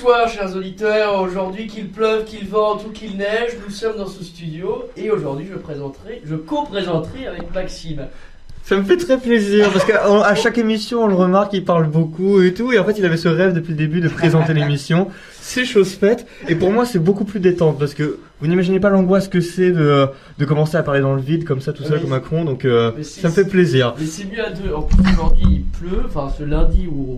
Bonsoir chers auditeurs, aujourd'hui qu'il pleuve, qu'il vente ou qu'il neige, nous sommes dans ce studio et aujourd'hui je co-présenterai avec Maxime. Ça me fait très plaisir parce qu'à chaque émission on le remarque, il parle beaucoup et tout, et en fait il avait ce rêve depuis le début de présenter l'émission. C'est chose faite, et pour moi c'est beaucoup plus détente parce que vous n'imaginez pas l'angoisse que c'est de commencer à parler dans le vide comme ça tout seul comme un con, donc ça me fait plaisir. Mais c'est mieux à deux. En plus aujourd'hui il pleut, enfin ce lundi où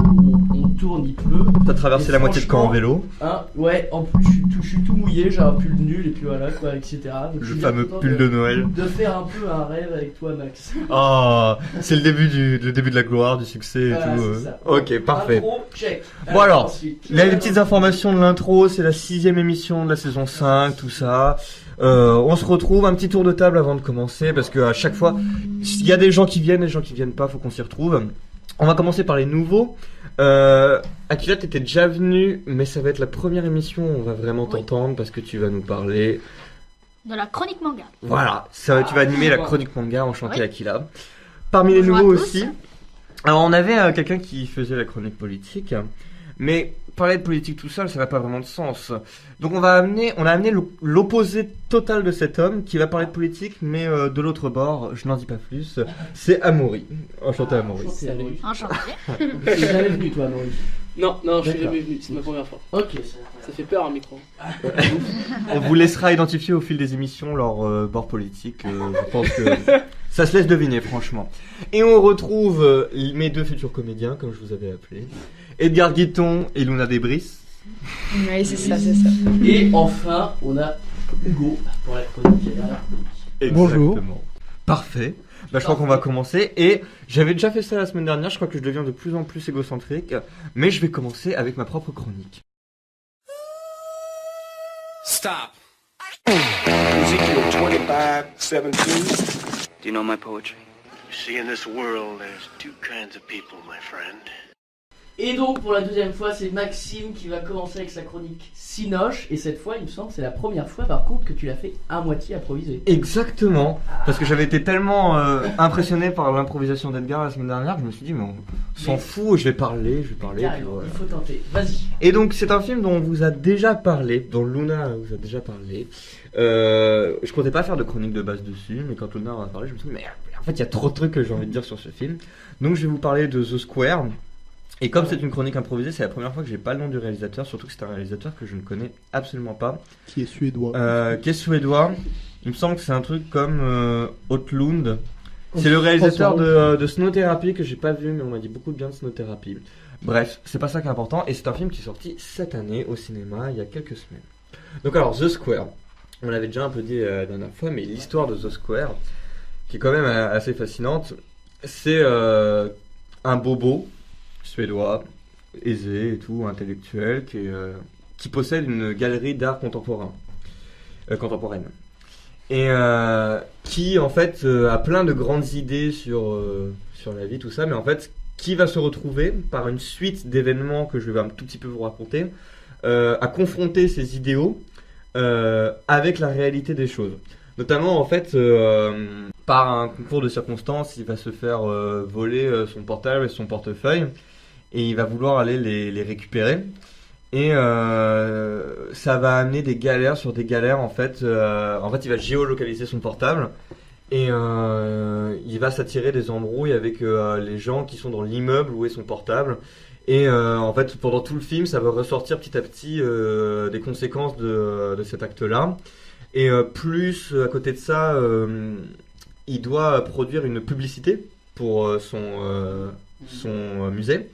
on tourne il pleut. T'as traversé la moitié de camp en vélo. Hein, ouais, en plus je suis tout mouillé, j'ai un pull nul et puis voilà quoi, etc. Donc, le fameux pull de Noël. De faire un peu un rêve avec toi Max. Oh, c'est le début de la gloire, du succès et tout. C'est ça. Ok, parfait. Intro, check. Bon alors, ensuite, les petites informations de l'intro, c'est la 6ème émission de la saison 5, tout ça. On se retrouve, un petit tour de table avant de commencer, parce que à chaque fois, il y a des gens qui viennent, des gens qui viennent pas, faut qu'on s'y retrouve. On va commencer par les nouveaux. Akila, t'étais déjà venu, mais ça va être la première émission où on va vraiment t'entendre, parce que tu vas nous parler de la chronique manga. Voilà, tu vas animer la chronique manga, enchanté Akila. Parmi Bonjour les nouveaux à tous. aussi, alors on avait quelqu'un qui faisait la chronique politique, mais parler de politique tout seul, ça n'a pas vraiment de sens. Donc on a amené l'opposé total de cet homme qui va parler de politique, mais de l'autre bord, je n'en dis pas plus, c'est Amaury. Enchanté Amaury. Salut. Enchanté. T'es jamais venu toi Maurice? Non, je suis D'accord. jamais venu, c'est ma première fois. Ok, Ça fait peur un micro. On vous laissera identifier au fil des émissions leur bord politique. Je pense que ça se laisse deviner, franchement. Et on retrouve mes deux futurs comédiens, comme je vous avais appelé, Edgar Guiton et Luna Debris. Oui, c'est ça. Et enfin, on a Hugo pour la chronique. Bonjour. Exactement. Parfait. Bah, je crois qu'on va commencer. Et j'avais déjà fait ça la semaine dernière. Je crois que je deviens de plus en plus égocentrique. Mais je vais commencer avec ma propre chronique. Stop. Ezekiel 25:17. Do you know my poetry? You see, in this world, there's two kinds of people, my friend. Et donc, pour la deuxième fois, c'est Maxime qui va commencer avec sa chronique Cinoche. Et cette fois, il me semble que c'est la première fois, par contre, que tu l'as fait à moitié improvisé. Exactement. Parce que j'avais été tellement impressionné par l'improvisation d'Edgar la semaine dernière que je me suis dit, mais on s'en fout, je vais parler. Carrément, puis voilà. il faut tenter. Vas-y. Et donc c'est un film dont on vous a déjà parlé, dont Luna vous a déjà parlé. Je comptais pas faire de chronique de base dessus, mais quand Luna en a parlé, je me suis dit, mais en fait il y a trop de trucs que j'ai envie de dire sur ce film. Donc je vais vous parler de The Square. Et comme c'est une chronique improvisée, c'est la première fois que j'ai pas le nom du réalisateur, surtout que c'est un réalisateur que je ne connais absolument pas. Qui est suédois. Qui est suédois. Il me semble que c'est un truc comme Otlund. C'est le réalisateur de Snow Therapy que j'ai pas vu, mais on m'a dit beaucoup de bien de Snow Therapy. Bref, c'est pas ça qui est important, et c'est un film qui est sorti cette année au cinéma il y a quelques semaines. Donc alors, The Square, on l'avait déjà un peu dit la dernière fois, mais l'histoire de The Square, qui est quand même assez fascinante, c'est un bobo suédois, aisé et tout, intellectuel, qui possède une galerie d'art contemporaine. Et qui en fait a plein de grandes idées sur la vie, tout ça, mais en fait qui va se retrouver par une suite d'événements que je vais un tout petit peu vous raconter à confronter ses idéaux avec la réalité des choses. Notamment en fait par un concours de circonstances, il va se faire voler son portable et son portefeuille et il va vouloir aller les récupérer. Et ça va amener des galères sur des galères en fait. En fait, il va géolocaliser son portable et il va s'attirer des embrouilles avec les gens qui sont dans l'immeuble où est son portable. Et en fait, pendant tout le film, ça va ressortir petit à petit des conséquences de cet acte-là. Et plus à côté de ça, il doit produire une publicité pour son musée.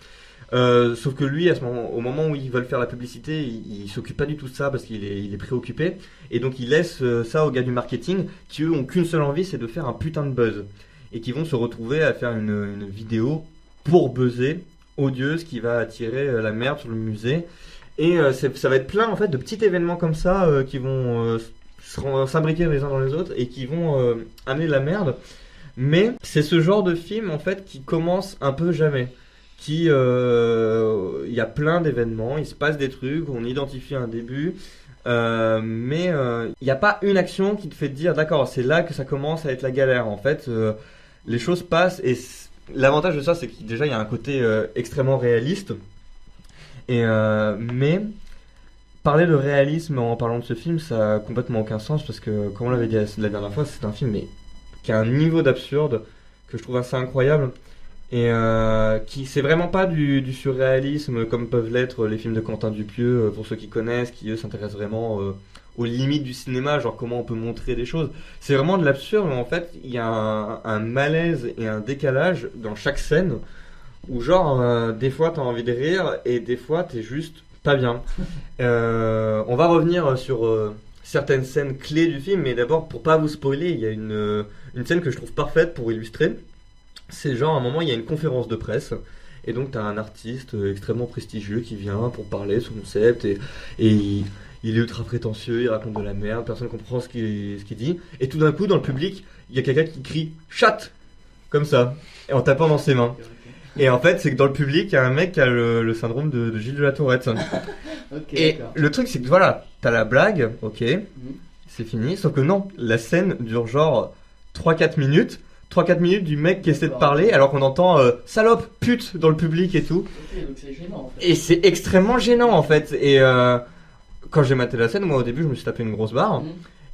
Sauf que lui, au moment où ils veulent faire la publicité, il s'occupe pas du tout de ça parce qu'il est préoccupé. Et donc il laisse ça aux gars du marketing qui eux ont qu'une seule envie, c'est de faire un putain de buzz. Et qui vont se retrouver à faire une vidéo pour buzzer, odieuse, qui va attirer la merde sur le musée. Et ça va être plein en fait de petits événements comme ça qui vont s'imbriquer les uns dans les autres et qui vont amener la merde. Mais c'est ce genre de film en fait qui commence un peu jamais. Il y a plein d'événements, il se passe des trucs, on identifie un début, mais il n'y a pas une action qui te fait te dire d'accord, c'est là que ça commence à être la galère. En fait, les choses passent et l'avantage de ça, c'est qu'il y a un côté extrêmement réaliste, mais parler de réalisme en parlant de ce film, ça a complètement aucun sens parce que, comme on l'avait dit la dernière fois, c'est un film mais, qui a un niveau d'absurde que je trouve assez incroyable et qui c'est vraiment pas du surréalisme comme peuvent l'être les films de Quentin Dupieux pour ceux qui connaissent, qui eux s'intéressent vraiment aux limites du cinéma, genre comment on peut montrer des choses. C'est vraiment de l'absurde, mais en fait il y a un malaise et un décalage dans chaque scène où genre des fois t'as envie de rire et des fois t'es juste pas bien. On va revenir sur certaines scènes clés du film, mais d'abord pour pas vous spoiler, il y a une scène que je trouve parfaite pour illustrer. C'est genre à un moment il y a une conférence de presse et donc t'as un artiste extrêmement prestigieux qui vient pour parler de son concept et il est ultra prétentieux, il raconte de la merde, personne comprend ce qu'il dit et tout d'un coup dans le public il y a quelqu'un qui crie chat comme ça et en tapant dans ses mains. Et en fait, c'est que dans le public, il y a un mec qui a le syndrome de Gilles de la Tourette. Et d'accord. le truc, c'est que voilà, t'as la blague, ok, c'est fini. Sauf que non, la scène dure genre 3-4 minutes. 3-4 minutes du mec qui essaie de parler alors qu'on entend salope, pute dans le public et tout. Ok, donc c'est gênant en fait. Et c'est extrêmement gênant en fait. Et quand j'ai maté la scène, moi au début, je me suis tapé une grosse barre.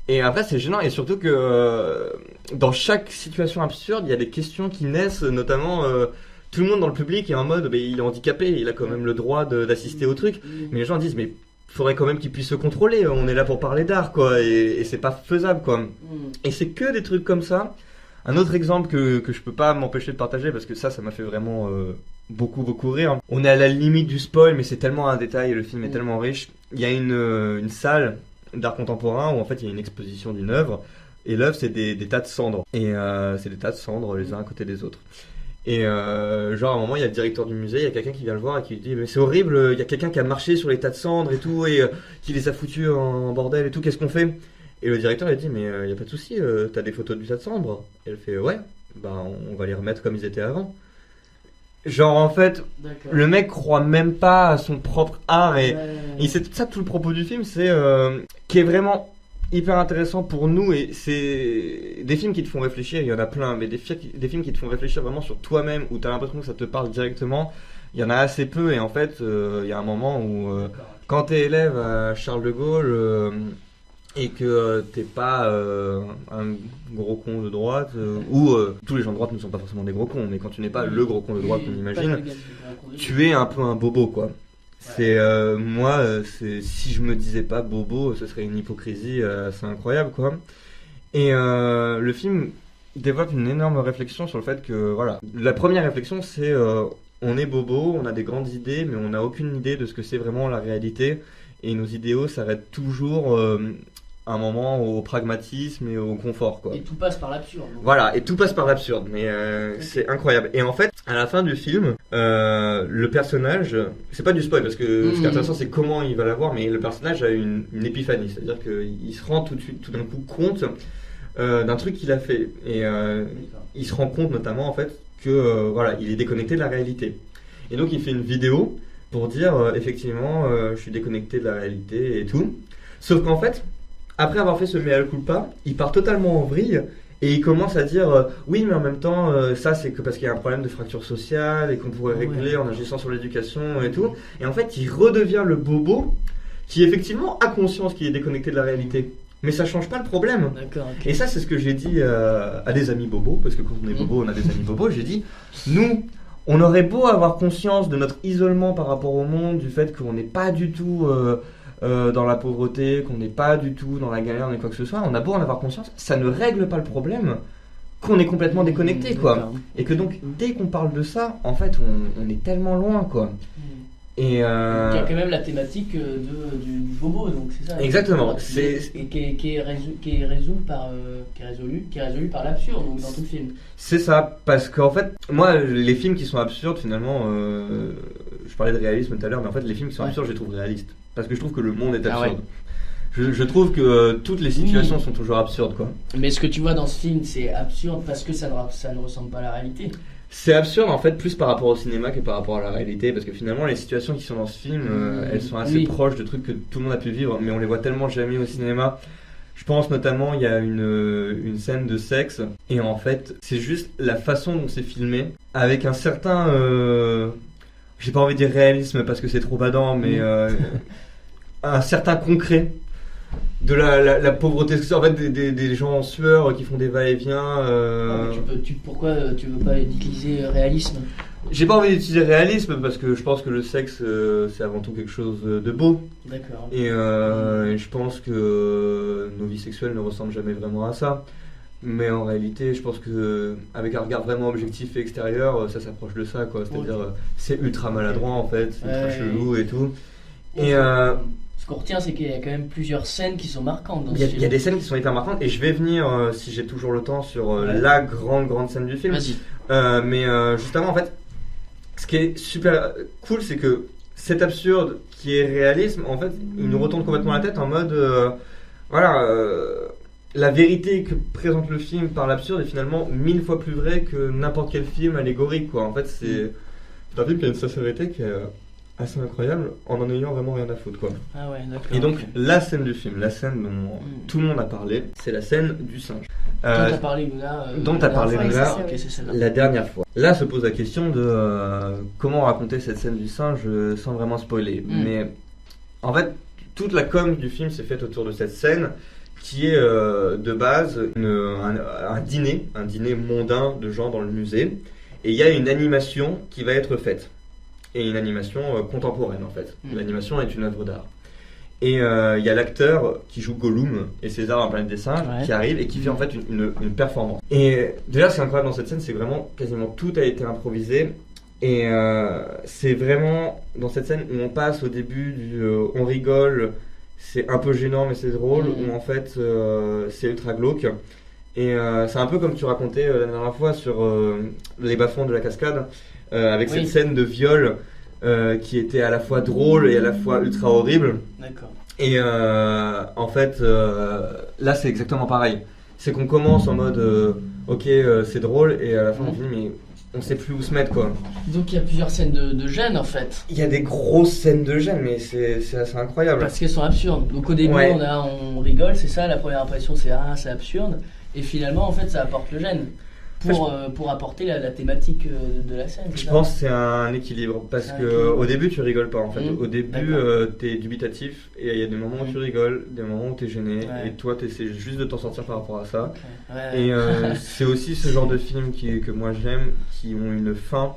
Et après, c'est gênant. Et surtout que dans chaque situation absurde, il y a des questions qui naissent, notamment. Tout le monde dans le public est en mode il est handicapé, il a quand même le droit d'assister au truc. Mais les gens disent mais faudrait quand même qu'il puisse se contrôler, on est là pour parler d'art quoi, et c'est pas faisable quoi. Et c'est que des trucs comme ça. Un autre exemple que je peux pas m'empêcher de partager parce que ça m'a fait vraiment beaucoup rire. On est à la limite du spoil mais c'est tellement un détail et le film est tellement riche. Il y a une salle d'art contemporain où en fait il y a une exposition d'une œuvre et l'œuvre c'est des tas de cendres. Et c'est des tas de cendres les uns à côté des autres. Et genre à un moment il y a le directeur du musée, il y a quelqu'un qui vient le voir et qui lui dit mais c'est horrible, il y a quelqu'un qui a marché sur les tas de cendres et tout et qui les a foutus en bordel et tout, qu'est-ce qu'on fait? Et le directeur il dit mais il y a pas de souci, t'as des photos du tas de cendres? Et elle fait ouais, bah on va les remettre comme ils étaient avant. Genre en fait D'accord. le mec croit même pas à son propre art et c'est ça tout le propos du film, c'est qui est vraiment hyper intéressant pour nous et c'est des films qui te font réfléchir, il y en a plein, mais des films qui te font réfléchir vraiment sur toi-même où t'as l'impression que ça te parle directement, il y en a assez peu et en fait il y a un moment où quand t'es élève à Charles de Gaulle et que t'es pas un gros con de droite ou tous les gens de droite ne sont pas forcément des gros cons mais quand tu n'es pas le gros con de droite qu'on imagine, tu es un peu un bobo quoi. C'est moi, si je me disais pas bobo, ce serait une hypocrisie assez incroyable quoi. Et le film développe une énorme réflexion sur le fait que voilà, la première réflexion c'est on est bobo, on a des grandes idées, mais on n'a aucune idée de ce que c'est vraiment la réalité. Et nos idéaux s'arrêtent toujours à un moment au pragmatisme et au confort quoi. Et tout passe par l'absurde. Voilà, et tout passe par l'absurde, mais c'est incroyable. Et en fait, à la fin du film, le personnage, c'est pas du spoil parce que ce qui est intéressant c'est comment il va l'avoir, mais le personnage a une épiphanie, c'est-à-dire qu'il se rend tout d'un coup compte d'un truc qu'il a fait. Et il se rend compte notamment en fait que voilà, il est déconnecté de la réalité. Et donc il fait une vidéo pour dire effectivement je suis déconnecté de la réalité et tout. Sauf qu'en fait, après avoir fait ce mea culpa, il part totalement en vrille et il commence à dire oui mais en même temps ça c'est que parce qu'il y a un problème de fracture sociale et qu'on pourrait régler en agissant sur l'éducation et tout. Et en fait il redevient le bobo qui effectivement a conscience qu'il est déconnecté de la réalité. Mais ça change pas le problème. D'accord, ok. Et ça c'est ce que j'ai dit à des amis bobos, parce que quand on est bobo on a des amis bobos, j'ai dit nous on aurait beau avoir conscience de notre isolement par rapport au monde, du fait qu'on n'est pas du tout dans la pauvreté, qu'on n'est pas du tout dans la galère, ni quoi que ce soit, on a beau en avoir conscience, ça ne règle pas le problème qu'on est complètement déconnecté quoi. Et que donc dès qu'on parle de ça, en fait on est tellement loin quoi. Et il y a quand même la thématique du bobo, donc c'est ça. Exactement. Et qui est résolu par l'absurde donc dans tout le film. C'est ça, parce qu'en fait, moi, les films qui sont absurdes, finalement, je parlais de réalisme tout à l'heure, mais en fait, les films qui sont absurdes, je les trouve réalistes. Parce que je trouve que le monde est absurde. Je trouve que toutes les situations sont toujours absurdes, quoi. Mais ce que tu vois dans ce film, c'est absurde parce que ça ne ressemble pas à la réalité. C'est absurde en fait plus par rapport au cinéma que par rapport à la réalité, parce que finalement les situations qui sont dans ce film elles sont assez proches de trucs que tout le monde a pu vivre, mais on les voit tellement jamais au cinéma. Je pense notamment il y a une scène de sexe et en fait c'est juste la façon dont c'est filmé avec un certain j'ai pas envie de dire réalisme parce que c'est trop badant, mais un certain concret de la pauvreté, en fait des gens en sueur qui font des va-et-vient. Pourquoi tu veux pas utiliser réalisme? J'ai pas envie d'utiliser réalisme parce que je pense que le sexe c'est avant tout quelque chose de beau. D'accord. Et je pense que nos vies sexuelles ne ressemblent jamais vraiment à ça. Mais en réalité, je pense que avec un regard vraiment objectif et extérieur, ça s'approche de ça, quoi. C'est-à-dire, c'est ultra maladroit en fait, c'est ultra chelou et tout. Et ce qu'on retient, c'est qu'il y a quand même plusieurs scènes qui sont marquantes dans ce film. Il y a des scènes qui sont hyper marquantes et je vais venir, si j'ai toujours le temps, sur la grande scène du film. Vas-y. Mais juste avant, en fait, ce qui est super cool, c'est que cet absurde qui est réalisme, en fait, il nous retourne complètement la tête en mode, la vérité que présente le film par l'absurde est finalement 1000 fois plus vraie que n'importe quel film allégorique, quoi. En fait, c'est un film qui a une sincérité qui est assez incroyable en ayant vraiment rien à foutre, quoi. Ah ouais, d'accord. Et donc, la scène du film, la scène dont tout le monde a parlé, c'est la scène du singe. Dont t'as parlé, Luna. La dernière fois. Là se pose la question de comment raconter cette scène du singe sans vraiment spoiler. Mais en fait, toute la com du film s'est faite autour de cette scène qui est de base un dîner mondain de gens dans le musée. Et il y a une animation qui va être faite. Et une animation contemporaine en fait. L'animation est une œuvre d'art. Et il y a l'acteur qui joue Gollum et César dans la planète des singes qui arrive et qui fait en fait une performance. Et déjà, ce qui est incroyable dans cette scène, c'est vraiment quasiment tout a été improvisé. Et c'est vraiment dans cette scène où on passe au début on rigole, c'est un peu gênant mais c'est drôle, où en fait c'est ultra glauque. Et c'est un peu comme tu racontais la dernière fois sur les bas-fonds de la cascade, avec cette scène de viol. Qui était à la fois drôle et à la fois ultra horrible. D'accord. Et en fait, là c'est exactement pareil. C'est qu'on commence en mode ok, c'est drôle, et à la fin on dit mais on sait plus où se mettre, quoi. Donc il y a plusieurs scènes de gêne en fait. Il y a des grosses scènes de gêne, mais c'est assez incroyable. Parce qu'elles sont absurdes. Donc au début on rigole, c'est ça, la première impression c'est absurde. Et finalement en fait ça apporte le gêne. Pour apporter la thématique de la scène. Je pense que c'est un équilibre parce que au début tu rigoles pas en fait. Au début t'es dubitatif et il y a des moments où tu rigoles, des moments où t'es gêné et toi t'essaies juste de t'en sortir par rapport à ça. Et c'est aussi ce genre de films que moi j'aime, qui ont une fin.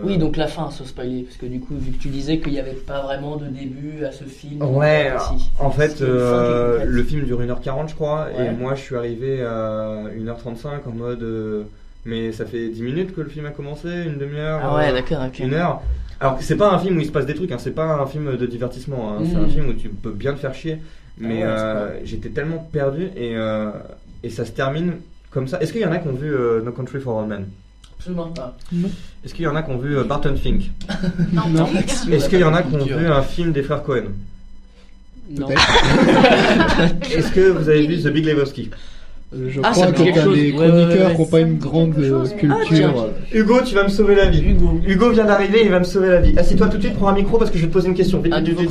Oui, donc la fin, sans spoiler, parce que du coup, vu que tu disais qu'il n'y avait pas vraiment de début à ce film. Ouais, en fait, le film dure 1h40, je crois, et moi je suis arrivé à 1h35 en mode. Mais ça fait 10 minutes que le film a commencé, une demi-heure. Ah ouais, d'accord, ok. Une heure. Alors, c'est pas un film où il se passe des trucs, hein, c'est pas un film de divertissement, hein, c'est un film où tu peux bien te faire chier, mais j'étais tellement perdu et ça se termine comme ça. Est-ce qu'il y en a qui ont vu No Country for Old Men? Absolument pas. Est-ce qu'il y en a qui ont vu Barton Fink? Non. Est-ce qu'il y en a qui ont vu un film des frères Cohen? Non. Est-ce que vous avez vu The Big Lebowski? Je crois que t'as des chroniqueurs qui n'ont pas une grande culture. Hugo, tu vas me sauver la vie. Hugo vient d'arriver, il va me sauver la vie. Assieds-toi tout de suite, prends un micro parce que je vais te poser une question. Un nouveau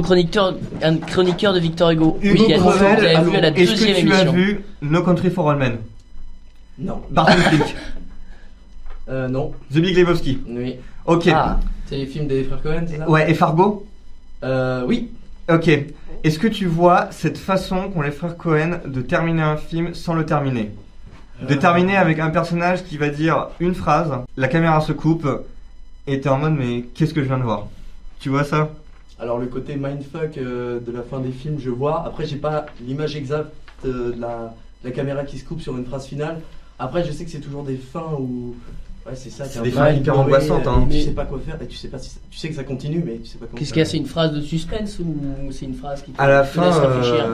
chroniqueur de Victor Hugo. Hugo Crevel, vous avez vu à la est-ce deuxième que tu émission. as vu No Country for Old Men? Non. Barton Fink. Non. The Big Lebowski. Oui. Ok. C'est les films des frères Cohen, c'est ça? Ouais, et Fargo? Oui. Ok. Est-ce que tu vois cette façon qu'ont les frères Cohen de terminer un film sans le terminer? De terminer avec un personnage qui va dire une phrase, la caméra se coupe, et t'es en mode mais qu'est-ce que je viens de voir? Tu vois ça? Alors le côté mindfuck de la fin des films, je vois. Après, j'ai pas l'image exacte de la caméra qui se coupe sur une phrase finale. Après, je sais que c'est toujours des fins où... Ouais, c'est ça. C'est des fins hyper angoissantes. Hein. Tu sais pas quoi faire et tu sais pas si tu sais que ça continue, mais tu sais pas comment. Qu'est-ce qu'il y a? C'est une phrase de suspense ou c'est une phrase qui te à la fin, laisse réfléchir?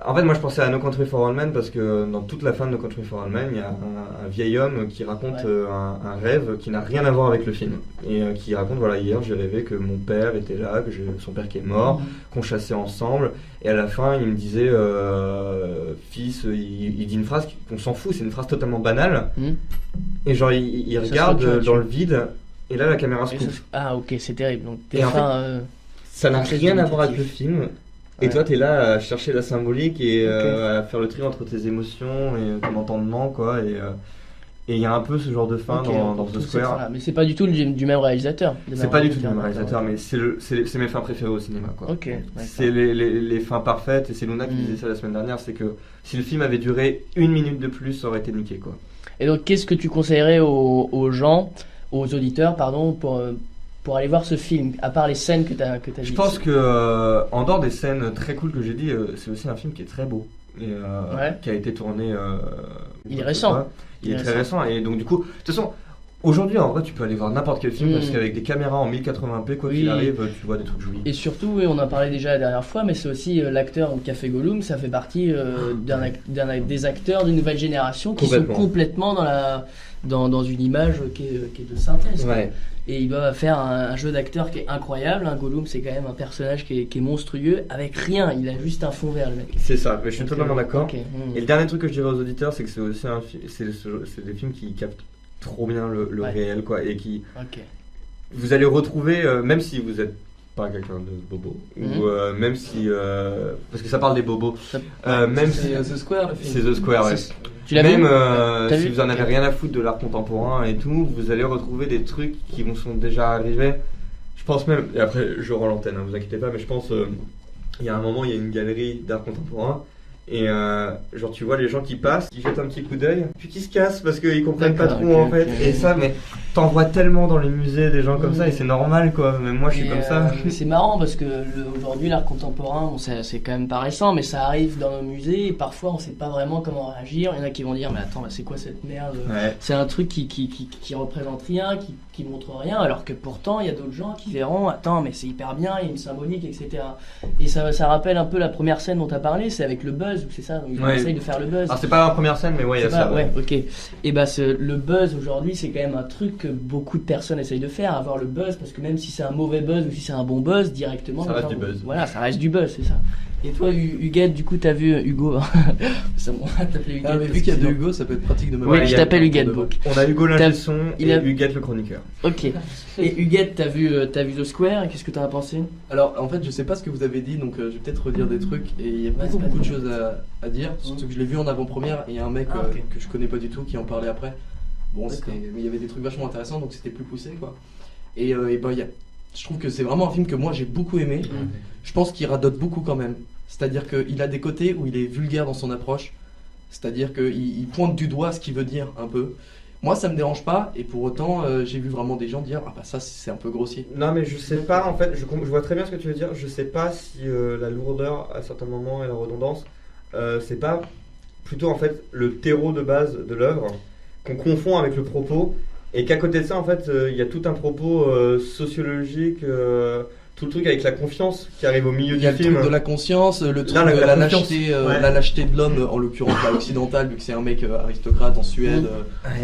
En fait, moi je pensais à No Country for Old Men parce que dans toute la fin de No Country for Old Men, il y a un vieil homme qui raconte un rêve qui n'a rien à voir avec le film. Et qui raconte, voilà, hier j'ai rêvé que mon père était là, que son père qui est mort, qu'on chassait ensemble. Et à la fin, il me disait, fils, il dit une phrase qu'on s'en fout, c'est une phrase totalement banale. Et genre, il regarde dans le vide, et là la caméra se coupe. Ah, ok, c'est terrible. Donc, et en fait, ça n'a rien à voir avec le film. Et toi, t'es là à chercher la symbolique et à faire le tri entre tes émotions et ton entendement, quoi. Et il y a un peu ce genre de fin Ok, dans toutes The ces Square. fins-là. Mais c'est pas du tout du même réalisateur. C'est pas du tout le même réalisateur, mais c'est mes fins préférées au cinéma, quoi. Ok, d'accord. C'est les fins parfaites, et c'est Luna qui disait ça la semaine dernière, c'est que si le film avait duré 1 minute de plus, ça aurait été niqué, quoi. Et donc, qu'est-ce que tu conseillerais aux gens, aux auditeurs, pardon, pour aller voir ce film, à part les scènes que t'as dit? Je pense que, en dehors des scènes très cool que j'ai dit, c'est aussi un film qui est très beau. Et qui a été tourné. Il est récent. Il est très récent. Et donc, du coup, de toute façon, aujourd'hui, en vrai, tu peux aller voir n'importe quel film parce qu'avec des caméras en 1080p, quoi qu'il arrive, tu vois des trucs jolis. Et surtout, oui, on en parlait déjà la dernière fois, mais c'est aussi l'acteur qui a fait Gollum, ça fait partie des acteurs d'une nouvelle génération qui sont complètement dans une image qui est de synthèse. Ouais. Et il va faire un jeu d'acteur qui est incroyable. Gollum, c'est quand même un personnage qui est monstrueux, avec rien, il a juste un fond vert, le mec. C'est ça, mais je suis totalement d'accord. Okay. Et le dernier truc que je dirais aux auditeurs, c'est que c'est aussi c'est des films qui captent trop bien le réel, quoi, et qui vous allez retrouver, même si vous êtes pas quelqu'un de bobo, ou même si parce que ça parle des bobos, même si c'est The Square, le film. C'est The Square, ouais. Tu l'as même vu si vous en avez rien à foutre de l'art contemporain et tout, vous allez retrouver des trucs qui vous sont déjà arrivés. Je pense même, et après je rends l'antenne, vous inquiétez pas, mais je pense il y a un moment, il y a une galerie d'art contemporain. Et genre tu vois les gens qui passent, qui jettent un petit coup d'œil, puis qui se cassent parce qu'ils comprennent pas trop en fait. Et ça, mais t'en vois tellement dans les musées des gens comme ça, et c'est normal, quoi. Même moi je suis comme ça. C'est marrant parce que aujourd'hui l'art contemporain, bon, c'est quand même pas récent, mais ça arrive dans nos musées et parfois on sait pas vraiment comment réagir. Il y en a qui vont dire mais attends, c'est quoi cette merde? C'est un truc qui représente rien, qui montre rien, alors que pourtant il y a d'autres gens qui verront attends mais c'est hyper bien, il y a une symbolique, etc. Et ça rappelle un peu la première scène dont t'as parlé, c'est avec le buzz, c'est ça, ils essayent de faire le buzz. Alors c'est pas la première scène, mais ouais, il y a ça. Ouais, ok. Et bah le buzz aujourd'hui, c'est quand même un truc que beaucoup de personnes essayent de faire, avoir le buzz, parce que même si c'est un mauvais buzz ou si c'est un bon buzz, directement ça reste du buzz. Voilà, ça reste du buzz, c'est ça. Et toi, Huguette, du coup, t'as vu Hugo? Ça t'appelais Huguette. Ah, mais vu qu'il y a deux Hugo, ça peut être pratique de me Oui, je t'appelle Huguette, donc. On a Hugo l'ingé-son et Huguette le chroniqueur. Ok. Et Huguette, t'as vu The Square, qu'est-ce que t'en as pensé? Alors, en fait, je sais pas ce que vous avez dit, donc je vais peut-être redire des trucs. Et il y a beaucoup de choses à dire, surtout que je l'ai vu en avant-première, et il y a un mec que je connais pas du tout qui en parlait après. Bon, mais il y avait des trucs vachement intéressants, donc c'était plus poussé, quoi. Et bah, je trouve que c'est vraiment un film que moi j'ai beaucoup aimé. Je pense qu'il radote beaucoup quand même. C'est-à-dire qu'il a des côtés où il est vulgaire dans son approche. C'est-à-dire qu'il pointe du doigt ce qu'il veut dire un peu. Moi ça me dérange pas, et pour autant j'ai vu vraiment des gens dire ah bah ça c'est un peu grossier. Non mais je sais pas en fait, je vois très bien ce que tu veux dire. Je sais pas si la lourdeur à certains moments et la redondance c'est pas plutôt en fait le terreau de base de l'œuvre qu'on confond avec le propos, et qu'à côté de ça en fait il y a tout un propos sociologique, tout le truc avec la confiance qui arrive au milieu du film. Il y a le truc de la conscience, le truc de la lâcheté de l'homme, en l'occurrence occidental, vu que c'est un mec aristocrate en Suède,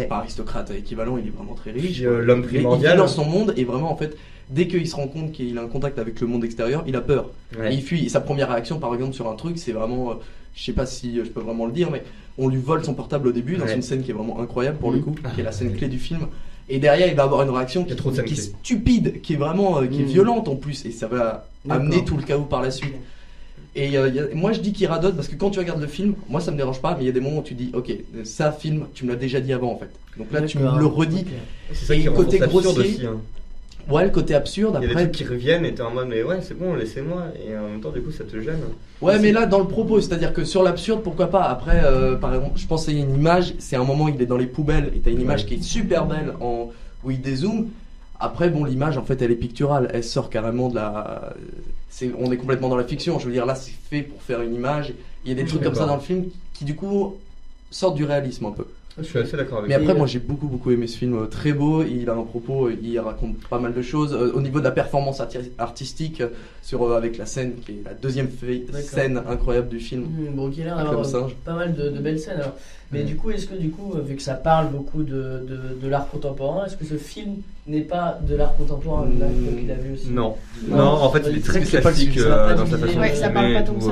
pas aristocrate équivalent, il est vraiment très riche. L'homme primordial. Il vit dans son monde, et vraiment en fait, dès qu'il se rend compte qu'il a un contact avec le monde extérieur, il a peur. Et il fuit. Et sa première réaction par exemple sur un truc, c'est vraiment, je sais pas si je peux vraiment le dire, mais on lui vole son portable au début, dans une scène qui est vraiment incroyable pour le coup, qui est la scène clé du film. Et derrière, il va avoir une réaction qui est stupide, qui est vraiment qui est violente en plus, et ça va amener tout le chaos par la suite. Et moi je dis qu'il radote parce que quand tu regardes le film, moi ça me dérange pas, mais il y a des moments où tu dis ok, ça film, tu me l'as déjà dit avant en fait. Donc là tu me le redis. C'est ça qui rend côté grossier aussi, hein. Ouais, le côté absurde. Il y a après des trucs qui reviennent et t'es en mode mais ouais c'est bon, laissez-moi, et en même temps du coup ça te gêne. Ouais, mais là dans le propos, c'est-à-dire que sur l'absurde pourquoi pas. Après par exemple je pense qu'il y a une image, c'est un moment il est dans les poubelles et t'as une image qui est super belle où il dézoome. Après bon, l'image en fait elle est picturale, elle sort carrément de la... on est complètement dans la fiction, je veux dire là c'est fait pour faire une image. Il y a des trucs comme ça dans le film qui du coup sortent du réalisme un peu. Je suis assez d'accord avec Mais après moi j'ai beaucoup aimé ce film, très beau, il a un propos, il raconte pas mal de choses. Au niveau de la performance artistique, avec la scène qui est la deuxième scène incroyable du film. Bon, qui a l'air d'avoir pas mal de belles scènes alors. Mais du coup, est-ce que vu que ça parle beaucoup de l'art contemporain, est-ce que ce film n'est pas de l'art contemporain qu'il a vu aussi? Non, en fait il est très classique dans sa façon de ça parle pas tant que ça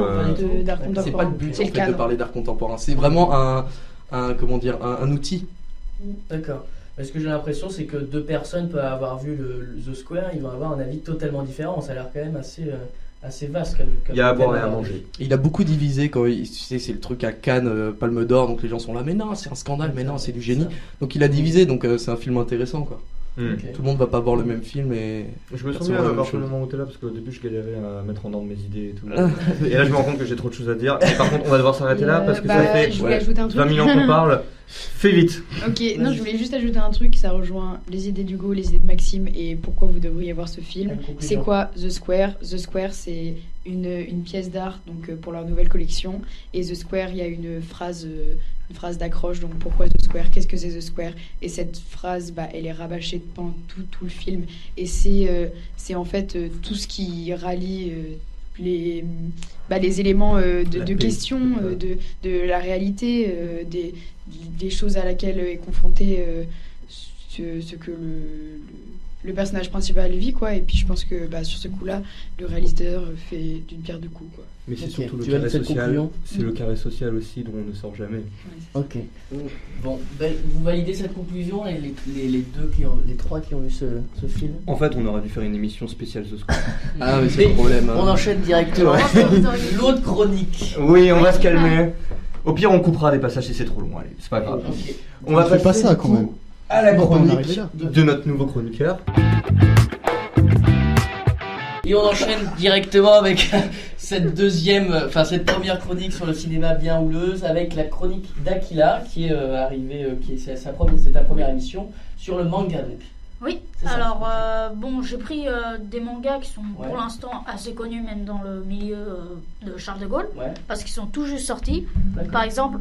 d'art contemporain. C'est pas le but en fait de parler d'art contemporain, c'est vraiment un outil. D'accord. Mais ce que j'ai l'impression, c'est que deux personnes peuvent avoir vu The Square, ils vont avoir un avis totalement différent. Ça a l'air quand même assez assez vaste. Il y a à boire et à manger. Il a beaucoup divisé quand tu sais, c'est le truc à Cannes, Palme d'Or, donc les gens sont là, mais non, c'est un scandale, mais non, c'est du génie. Donc il a divisé, donc c'est un film intéressant quoi. Okay. Tout le monde va pas voir le même film et. Je me souviens à partir du moment où t'es là parce qu'au début je galérais à mettre en ordre mes idées et tout. Et là je me rends compte que j'ai trop de choses à dire. Et par contre on va devoir s'arrêter là parce que ça fait 20 millions qu'on parle. Fais vite. Ok, non je voulais juste ajouter un truc, ça rejoint les idées d'Hugo, les idées de Maxime et pourquoi vous devriez voir ce film. C'est quoi The Square? The Square c'est une pièce d'art donc pour leur nouvelle collection et The Square il y a une phrase d'accroche, donc pourquoi The Square, qu'est-ce que c'est The Square, et cette phrase elle est rabâchée pendant tout le film et c'est en fait tout ce qui rallie les éléments de question de la réalité des choses à laquelle est confronté ce que le personnage principal vit quoi, et puis je pense que sur ce coup-là le réalisateur fait d'une pierre deux coups quoi. Mais c'est surtout le carré social, c'est le carré social aussi dont on ne sort jamais. Ok. Bon, vous validez cette conclusion et les trois qui ont vu ce film? En fait, on aurait dû faire une émission spéciale The Square. Ah mais c'est le problème. On enchaîne directement. L'autre chronique. Oui, on va se calmer. Au pire, on coupera des passages si c'est trop long. Allez, c'est pas grave. Okay. On va passer pas ça quand même. À la chronique de notre nouveau chroniqueur. Et on enchaîne directement avec cette première chronique sur le cinéma bien houleuse, avec la chronique d'Akila qui est arrivée, c'est ta première émission sur le manga donc. Oui, alors j'ai pris des mangas qui sont pour l'instant assez connus même dans le milieu de Charles de Gaulle, parce qu'ils sont tout juste sortis. Par exemple,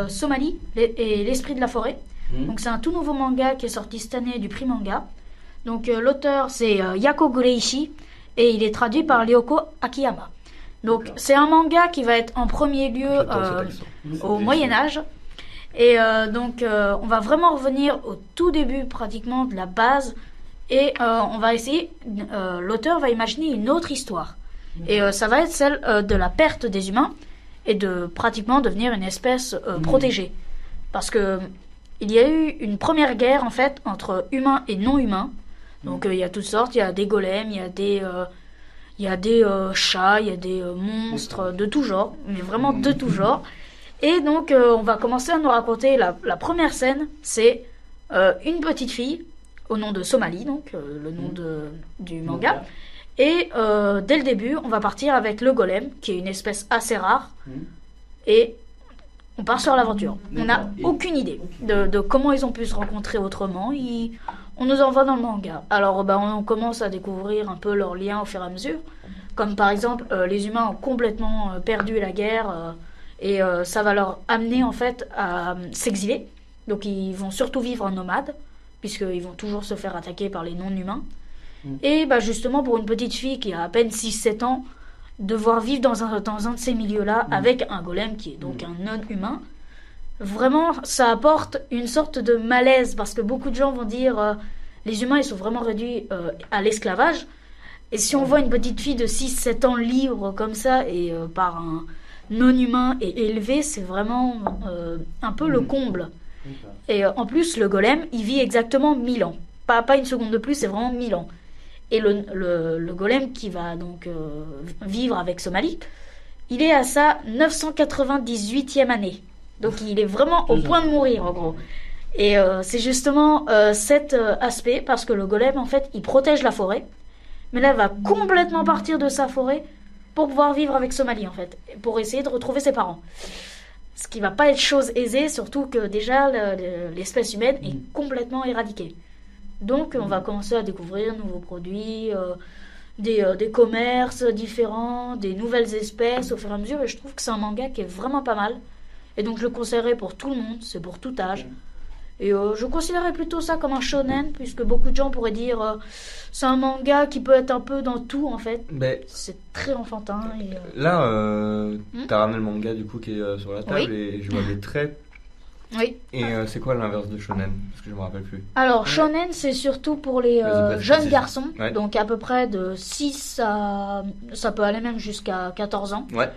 Somalie et l'esprit de la forêt. Donc c'est un tout nouveau manga qui est sorti cette année du prix manga. Donc l'auteur c'est Yako Gureishi et il est traduit par Ryoko Akiyama. Donc c'est un manga qui va être en premier lieu au Moyen-Âge. Et donc on va vraiment revenir au tout début pratiquement de la base et on va essayer, l'auteur va imaginer une autre histoire. Et ça va être celle de la perte des humains et de pratiquement devenir une espèce protégée. Parce que il y a eu une première guerre en fait entre humains et non-humains. Donc il y a toutes sortes, il y a des golems, il y a des chats, il y a des monstres de tout genre, mais vraiment de tout genre. Et donc on va commencer à nous raconter la première scène, c'est une petite fille au nom de Somalie, donc le nom du manga. Et dès le début, on va partir avec le golem, qui est une espèce assez rare. Et on part sur l'aventure. On n'a aucune idée de comment ils ont pu se rencontrer autrement. On nous envoie dans le manga. Alors on commence à découvrir un peu leurs liens au fur et à mesure. Comme par exemple, les humains ont complètement perdu la guerre et ça va leur amener en fait à s'exiler. Donc ils vont surtout vivre en nomade, puisqu'ils vont toujours se faire attaquer par les non-humains. Et justement pour une petite fille qui a à peine 6-7 ans, devoir vivre dans un de ces milieux-là avec un golem qui est donc un non-humain, vraiment ça apporte une sorte de malaise, parce que beaucoup de gens vont dire les humains ils sont vraiment réduits à l'esclavage, et si on voit une petite fille de 6-7 ans libre comme ça et par un non-humain et élevé, c'est vraiment un peu le comble. Et en plus le golem il vit exactement 1000 ans, pas une seconde de plus, c'est vraiment 1000 ans. Et le golem qui va donc vivre avec Somalie, il est à sa 998e année. Donc il est vraiment au point de mourir en gros. Et c'est justement cet aspect, parce que le golem en fait il protège la forêt, mais là il va complètement partir de sa forêt pour pouvoir vivre avec Somalie en fait, pour essayer de retrouver ses parents. Ce qui va pas être chose aisée, surtout que déjà l'espèce humaine est complètement éradiquée. Donc on va commencer à découvrir de nouveaux produits, des commerces différents, des nouvelles espèces au fur et à mesure, et je trouve que c'est un manga qui est vraiment pas mal. Et donc je le conseillerais pour tout le monde, c'est pour tout âge. Et je considérais plutôt ça comme un shonen, puisque beaucoup de gens pourraient dire c'est un manga qui peut être un peu dans tout en fait. C'est très enfantin. Et, là, t'as ramené le manga du coup qui est sur la table, et je vois des traits. Oui. Et c'est quoi l'inverse de shonen? Parce que je me rappelle plus. Alors shonen c'est surtout pour les jeunes garçons, ouais. Donc à peu près de 6 à... ça peut aller même jusqu'à 14 ans. Ouais.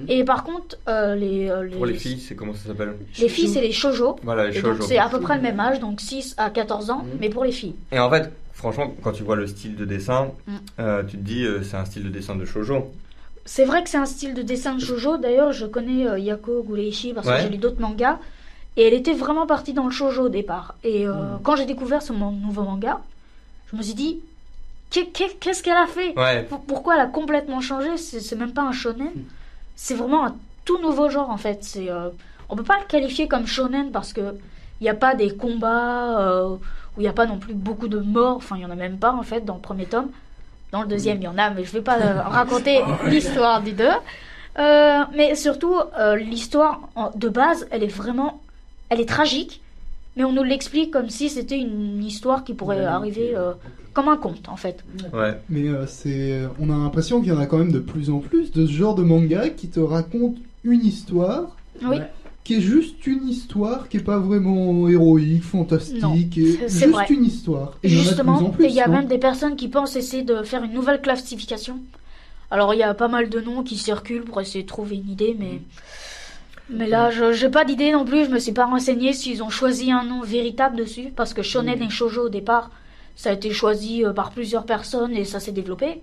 Et par contre pour les filles, c'est comment ça s'appelle? Les filles c'est les shoujo. Voilà, les et shoujo. Donc c'est à peu près le même âge, donc 6 à 14 ans, mais pour les filles. Et en fait, franchement, quand tu vois le style de dessin, tu te dis c'est un style de dessin de shoujo. c'est vrai que c'est un style de dessin de shoujo. D'ailleurs, je connais Yako Gureishi parce que j'ai lu d'autres mangas. Et elle était vraiment partie dans le shoujo au départ. Et quand j'ai découvert ce nouveau manga, je me suis dit, qu'est-ce qu'elle a fait? Pourquoi elle a complètement changé? C'est même pas un shonen. C'est vraiment un tout nouveau genre en fait. On peut pas le qualifier comme shonen parce que il n'y a pas des combats où il n'y a pas non plus beaucoup de morts. Enfin, il n'y en a même pas en fait dans le premier tome. Dans le deuxième, il y en a, mais je vais pas raconter l'histoire du deux. Mais surtout, l'histoire de base, elle est tragique, mais on nous l'explique comme si c'était une histoire qui pourrait arriver comme un conte, en fait. Ouais. Mais on a l'impression qu'il y en a quand même de plus en plus de ce genre de manga qui te raconte une histoire. Oui. Qui est juste une histoire, qui est pas vraiment héroïque, fantastique, non, c'est juste vrai. Une histoire. Et justement, il y a même des personnes qui pensent essayer de faire une nouvelle classification. Alors il y a pas mal de noms qui circulent pour essayer de trouver une idée, mais là j'ai pas d'idée non plus. Je me suis pas renseignée s'ils ont choisi un nom véritable dessus, parce que shonen et shoujo au départ, ça a été choisi par plusieurs personnes et ça s'est développé.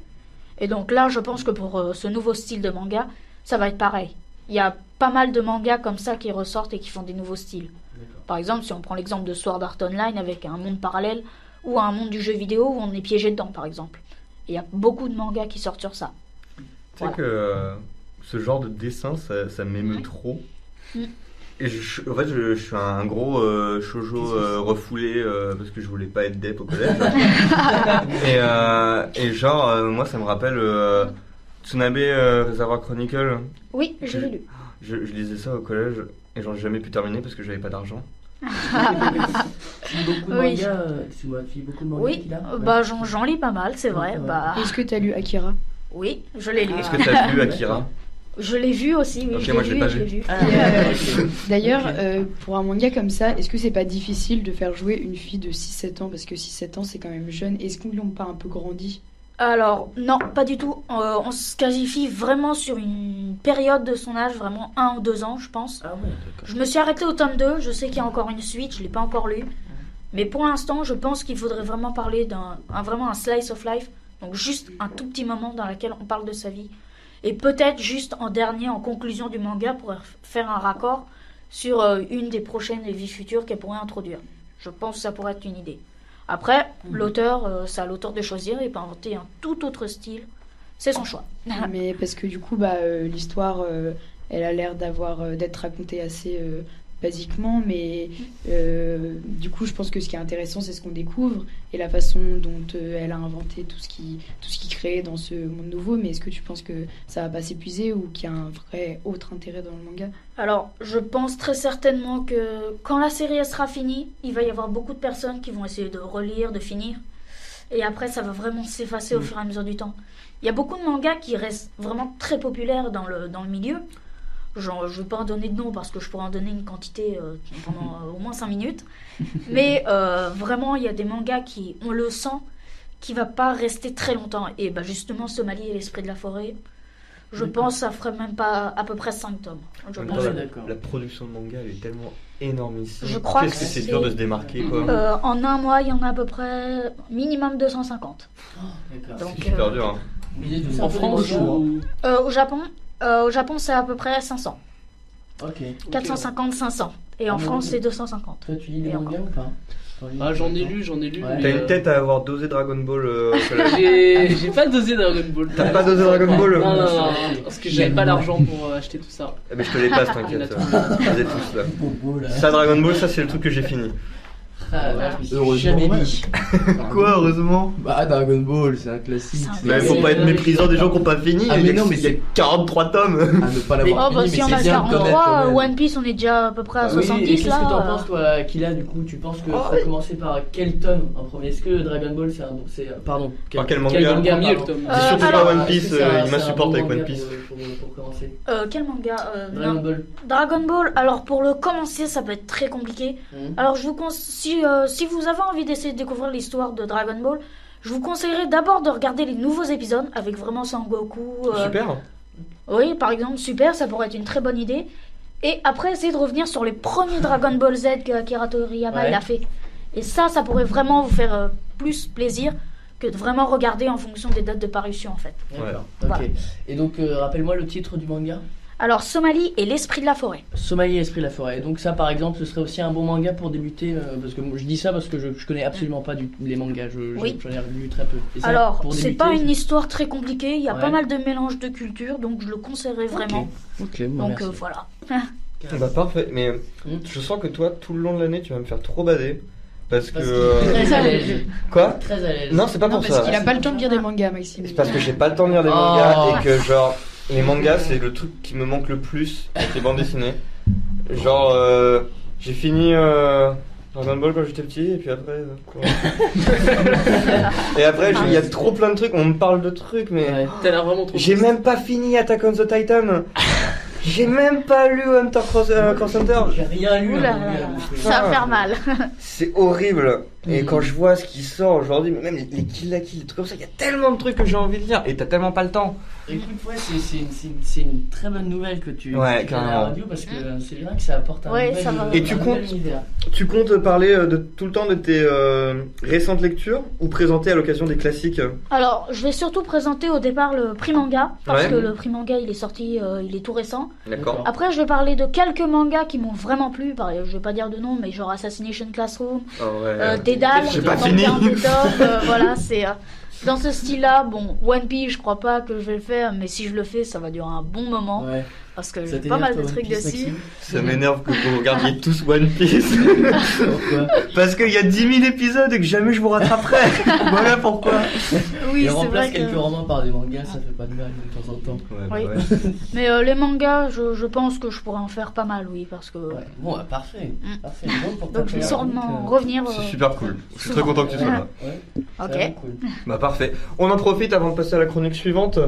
Et donc là, je pense que pour ce nouveau style de manga, ça va être pareil. Il y a pas mal de mangas comme ça qui ressortent et qui font des nouveaux styles. Par exemple, si on prend l'exemple de Sword Art Online avec un monde parallèle ou un monde du jeu vidéo où on est piégé dedans, par exemple. Et il y a beaucoup de mangas qui sortent sur ça. Tu sais que ce genre de dessin, ça m'émeut trop. Et en fait, je suis un gros shoujo refoulé parce que je voulais pas être dep au collège. et genre, moi, ça me rappelle Tsunabe Reservoir Chronicle. Oui, j'ai lu. Je lisais ça au collège et j'en ai jamais pu terminer parce que j'avais pas d'argent. Beaucoup de mangas, beaucoup de mangas qu'il a. J'en lis pas mal, c'est vrai. Est-ce que t'as lu Akira? Oui, je l'ai lu. Est-ce que t'as lu Akira? Je l'ai vu aussi, oui. Ok, moi je l'ai pas vu. D'ailleurs, pour un manga comme ça, est-ce que c'est pas difficile de faire jouer une fille de 6-7 ans? Parce que 6-7 ans, c'est quand même jeune. Est-ce qu'ils l'ont pas un peu grandi? Alors, non, pas du tout. On se qualifie vraiment sur une période de son âge, vraiment 1 ou 2 ans, je pense. Ah ouais, d'accord. Je me suis arrêtée au tome 2, je sais qu'il y a encore une suite, je l'ai pas encore lu. Mais pour l'instant, je pense qu'il faudrait vraiment parler vraiment un slice of life. Donc juste un tout petit moment dans lequel on parle de sa vie. Et peut-être juste en dernier, en conclusion du manga, pour faire un raccord sur une des prochaines vies futures qu'elle pourrait introduire. Je pense que ça pourrait être une idée. Après, l'auteur, c'est à l'auteur de choisir, il peut inventer un tout autre style. C'est son choix. Mais parce que du coup, l'histoire, elle a l'air d'être racontée assez basiquement, mais du coup, je pense que ce qui est intéressant, c'est ce qu'on découvre et la façon dont elle a inventé tout ce qui crée dans ce monde nouveau. Mais est-ce que tu penses que ça va pas s'épuiser ou qu'il y a un vrai autre intérêt dans le manga? Alors, je pense très certainement que quand la série elle sera finie, il va y avoir beaucoup de personnes qui vont essayer de relire, de finir. Et après, ça va vraiment s'effacer au fur et à mesure du temps. Il y a beaucoup de mangas qui restent vraiment très populaires dans le milieu. Genre, je ne vais pas en donner de nom parce que je pourrais en donner une quantité pendant au moins 5 minutes. Mais vraiment, il y a des mangas qui, on le sent, qui ne va pas rester très longtemps. Et justement, Somalie et l'esprit de la forêt, je pense que ça ferait même pas à peu près 5 tomes. La production de manga, elle est tellement énorme ici. Je crois que c'est dur de se démarquer, quoi. En un mois, il y en a à peu près minimum 250. Donc, c'est super dur. En France au Japon, c'est à peu près 500. Ok. 450-500. Et en France, c'est 250. Toi, tu lis des mangas ou pas? J'en ai lu. Ouais. T'as une tête à avoir dosé Dragon Ball au collège. J'ai pas dosé Dragon Ball. T'as pas dosé Dragon Ball? Non, parce que j'avais pas l'argent pour acheter tout ça. Mais je te les passe, t'inquiète. Vous êtes tous là. Ça, Dragon Ball, ça c'est le truc que j'ai fini. Heureusement. Quoi, heureusement? Dragon Ball, c'est un classique. Mais faut pas être méprisant des gens qui ont pas fini. Mais non, mais il y a 43 tomes. À ne pas l'avoir fini, si on a 43, One Piece, on est déjà à peu près à 70 qu'est-ce que t'en penses, toi, Akila, du coup? Tu penses que faut commencer par quel tome en premier? Est-ce que Dragon Ball, pardon. Par quel manga? Mieux le tome. C'est surtout pas One Piece, il m'insupporte avec One Piece. Pour commencer. Quel manga? Dragon Ball. Dragon Ball, alors pour le commencer, ça peut être très compliqué. Alors je vous conseille, si vous avez envie d'essayer de découvrir l'histoire de Dragon Ball, je vous conseillerais d'abord de regarder les nouveaux épisodes avec vraiment Sangoku. Super. Oui, par exemple, super, ça pourrait être une très bonne idée. Et après, essayer de revenir sur les premiers Dragon Ball Z que Akira Toriyama il a fait. Et ça pourrait vraiment vous faire plus plaisir que de vraiment regarder en fonction des dates de parution en fait. D'accord. Voilà. Ok. Et donc rappelle-moi le titre du manga. Alors Somalie et l'esprit de la forêt. Somalie et l'esprit de la forêt. Donc ça par exemple ce serait aussi un bon manga pour débuter parce que je dis ça parce que je connais absolument pas les mangas, j'en ai lu très peu. Et ça, alors pour c'est débuter, pas une histoire très compliquée, il y a pas mal de mélange de cultures donc je le conseillerais vraiment. Ok, donc voilà. Bah parfait, mais je sens que toi tout le long de l'année tu vas me faire trop bader. Parce que. Très à l'aise. Quoi Très à l'aise. Non, c'est pas pour ça. Parce qu'il a pas le temps de lire des mangas, Maxime. C'est parce que j'ai pas le temps de lire des mangas et que, genre, les mangas, c'est le truc qui me manque le plus avec les bandes dessinées. Genre, j'ai fini Dragon Ball quand j'étais petit et puis après. Et après, il y a trop plein de trucs, on me parle de trucs, mais. Ouais, t'as l'air vraiment trop. J'ai même pas fini Attack on the Titan. J'ai même pas lu Hunter Cross Hunter. J'ai rien lu. Ça va faire mal. C'est horrible. Et quand je vois ce qui sort aujourd'hui, même les Kill la Kill, des trucs comme ça, il y a tellement de trucs que j'ai envie de lire et t'as tellement pas le temps. Écoute, ouais, c'est une très bonne nouvelle que tu ouais, à la radio parce que c'est bien que ça apporte un nouvel Et tu comptes parler de tout le temps de tes récentes lectures ou présenter à l'occasion des classiques? Alors, je vais surtout présenter au départ le prix manga parce que le prix manga il est sorti, il est tout récent. D'accord. Après, je vais parler de quelques mangas qui m'ont vraiment plu. Je vais pas dire de nom, mais genre Assassination Classroom, Dédale, j'ai pas fini. Voilà, c'est dans ce style-là. Bon, One Piece, je crois pas que je vais le faire, mais si je le fais, ça va durer un bon moment. Ouais. Parce que j'ai pas mal de trucs dessus. Ça m'énerve que vous regardiez tous One Piece. Pourquoi? Parce qu'il y a 10 000 épisodes et que jamais je vous rattraperai. Voilà pourquoi. Oui, et c'est vrai que... quelques romans par des mangas, ça fait pas de mal de temps en temps. Ouais, oui. Mais les mangas, je pense que je pourrais en faire pas mal, oui, parce que... Ouais. Bon, parfait. Parfait. Donc je vais sûrement revenir... C'est super cool. Je suis très content que tu sois là. Ouais. Ok. Cool. Bah parfait. On en profite avant de passer à la chronique suivante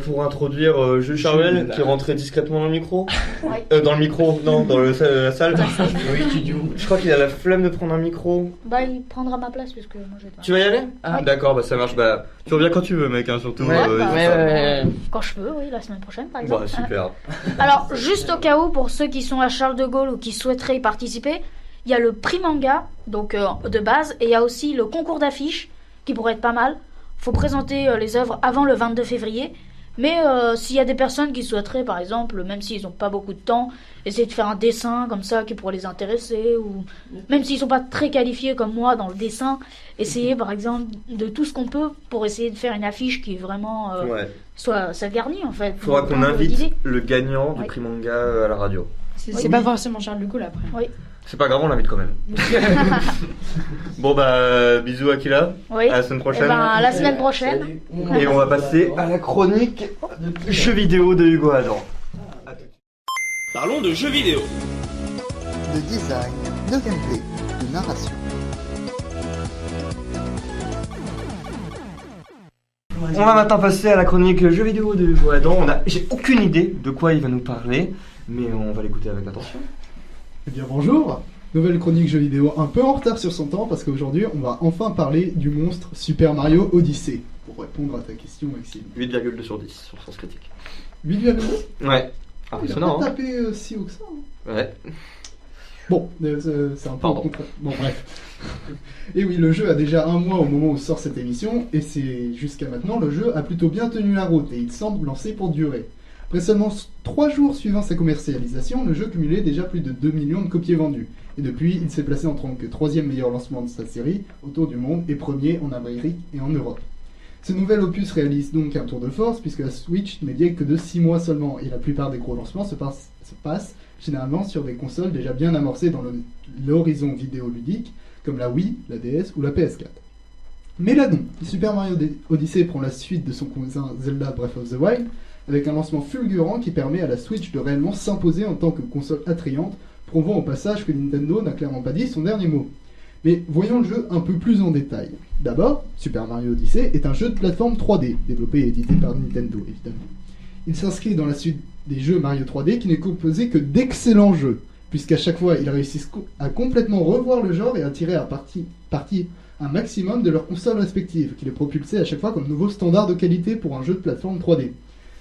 pour introduire Jules Charvel qui rentrait discrètement dans le micro. Ouais. Dans le micro, non, dans la salle. Oui, studio. Je crois qu'il a la flemme de prendre un micro. Bah, il prendra ma place puisque moi je vais pas. Tu vas y aller? Ah, d'accord, bah ça marche. Bah, tu reviens quand tu veux, mec, hein, surtout. Quand je peux, oui, la semaine prochaine par exemple. Bah, super. Alors, juste au cas où, pour ceux qui sont à Charles de Gaulle ou qui souhaiteraient y participer, il y a le prix manga, donc de base, et il y a aussi le concours d'affiches qui pourrait être pas mal. Faut présenter les œuvres avant le 22 février. Mais s'il y a des personnes qui souhaiteraient, par exemple, même s'ils n'ont pas beaucoup de temps, essayer de faire un dessin comme ça qui pourrait les intéresser, ou même s'ils ne sont pas très qualifiés comme moi dans le dessin, essayer par exemple de tout ce qu'on peut pour essayer de faire une affiche qui vraiment soit garnie en fait. Il faudra qu'on invite le gagnant du prix manga à la radio. C'est pas forcément Charles de Gaulle après. Oui. C'est pas grave, on l'invite quand même. Bon bah bisous Akila. Oui. À la semaine prochaine. Et à la semaine prochaine. Et on va passer à la chronique jeux vidéo de Hugo Adam. Parlons de jeux vidéo. De design, de gameplay, de narration. On va maintenant passer à la chronique jeux vidéo de Hugo Adam. J'ai aucune idée de quoi il va nous parler, mais on va l'écouter avec attention. Eh bien bonjour, nouvelle chronique jeux vidéo un peu en retard sur son temps parce qu'aujourd'hui on va enfin parler du monstre Super Mario Odyssey. Pour répondre à ta question Maxime. 8,2 sur 10 sur Sens Critique. 8,2 ? Ouais. Impressionnant. Il a pas tapé si haut que ça. Ouais. Bon, c'est un peu au contraire. Bon bref. Et oui, le jeu a déjà un mois au moment où sort cette émission et c'est jusqu'à maintenant le jeu a plutôt bien tenu la route et il semble lancé pour durer. Après seulement 3 jours suivant sa commercialisation, le jeu cumulait déjà plus de 2 millions de copies vendues. Et depuis, il s'est placé en tant que 3e meilleur lancement de sa série autour du monde et premier en Amérique et en Europe. Ce nouvel opus réalise donc un tour de force puisque la Switch n'est vieille que de 6 mois seulement et la plupart des gros lancements se passent généralement sur des consoles déjà bien amorcées dans l'horizon vidéoludique comme la Wii, la DS ou la PS4. Mais là non, Super Mario Odyssey prend la suite de son cousin Zelda Breath of the Wild avec un lancement fulgurant qui permet à la Switch de réellement s'imposer en tant que console attrayante, prouvant au passage que Nintendo n'a clairement pas dit son dernier mot. Mais voyons le jeu un peu plus en détail. D'abord, Super Mario Odyssey est un jeu de plateforme 3D, développé et édité par Nintendo évidemment. Il s'inscrit dans la suite des jeux Mario 3D qui n'est composé que d'excellents jeux, puisqu'à chaque fois ils réussissent à complètement revoir le genre et à tirer à partie un maximum de leurs consoles respectives, qui les propulsaient à chaque fois comme nouveau standard de qualité pour un jeu de plateforme 3D.